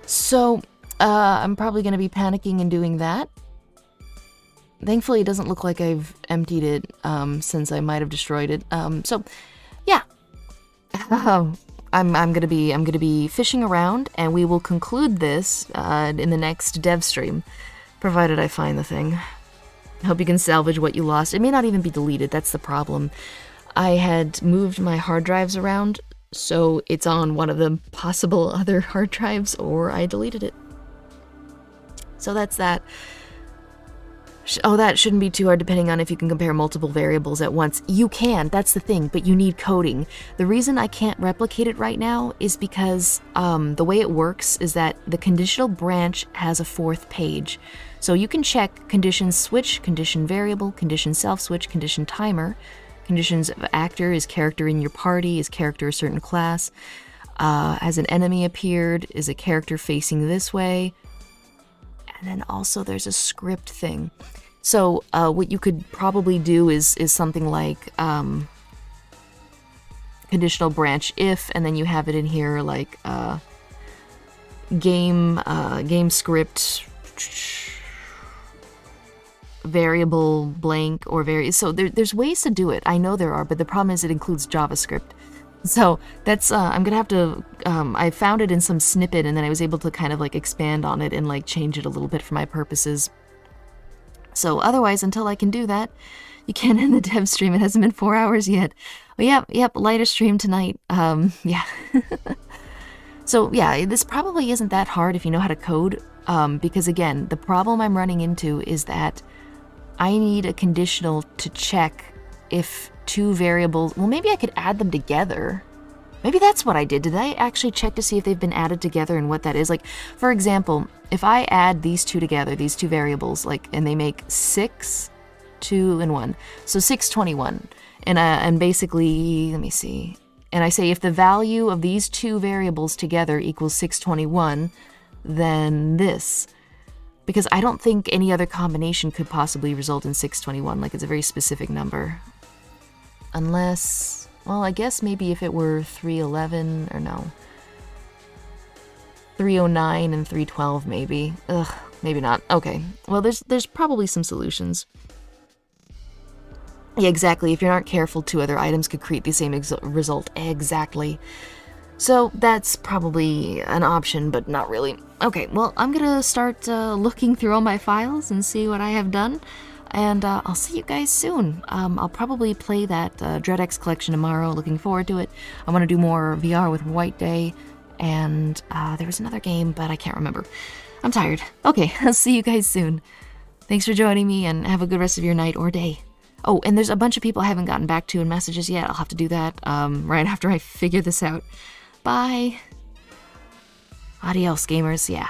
So, I'm probably gonna be panicking and doing that. Thankfully, it doesn't look like I've emptied it, since I might have destroyed it. So, yeah. I'm gonna be fishing around, and we will conclude this in the next dev stream, provided I find the thing. Hope you can salvage what you lost. It may not even be deleted. That's the problem. I had moved my hard drives around, so it's on one of the possible other hard drives, or I deleted it. So that's that. Oh, that shouldn't be too hard depending on if you can compare multiple variables at once. You can, that's the thing, but you need coding. The reason I can't replicate it right now is because the way it works is that the conditional branch has a fourth page. So you can check condition switch, condition variable, condition self-switch, condition timer. Conditions of actor, is character in your party, is character a certain class, has an enemy appeared, is a character facing this way. And then also there's a script thing. So what you could probably do is something like conditional branch if, and then you have it in here like game script variable blank or so there's ways to do it. I know there are, but the problem is it includes JavaScript. So that's, I'm gonna have to, I found it in some snippet, and then I was able to kind of like expand on it and like change it a little bit for my purposes. So otherwise, until I can do that, you can't end the dev stream. It hasn't been 4 hours yet. But yep, lighter stream tonight. Yeah. So yeah, this probably isn't that hard if you know how to code, because again, the problem I'm running into is that I need a conditional to check if two variables, well, maybe I could add them together. Maybe that's what I did. Did I actually check to see if they've been added together and what that is? Like, for example, if I add these two together, these two variables, like, and they make 6, 2, and 1. So 621. And basically, let me see. And I say if the value of these two variables together equals 621, then this. Because I don't think any other combination could possibly result in 621. Like, it's a very specific number. Unless, well, I guess maybe if it were 311, or no. 309 and 312 maybe. Ugh, maybe not. Okay. Well, there's probably some solutions. Yeah, exactly. If you aren't careful, two other items could create the same result. Exactly. So that's probably an option, but not really. Okay, well, I'm gonna start looking through all my files and see what I have done. And I'll see you guys soon. I'll probably play that DreadX collection tomorrow. Looking forward to it. I want to do more VR with White Day. And there was another game, but I can't remember. I'm tired. Okay, I'll see you guys soon. Thanks for joining me, and have a good rest of your night or day. Oh, and there's a bunch of people I haven't gotten back to in messages yet. I'll have to do that right after I figure this out. Bye. Adios, gamers. Yeah.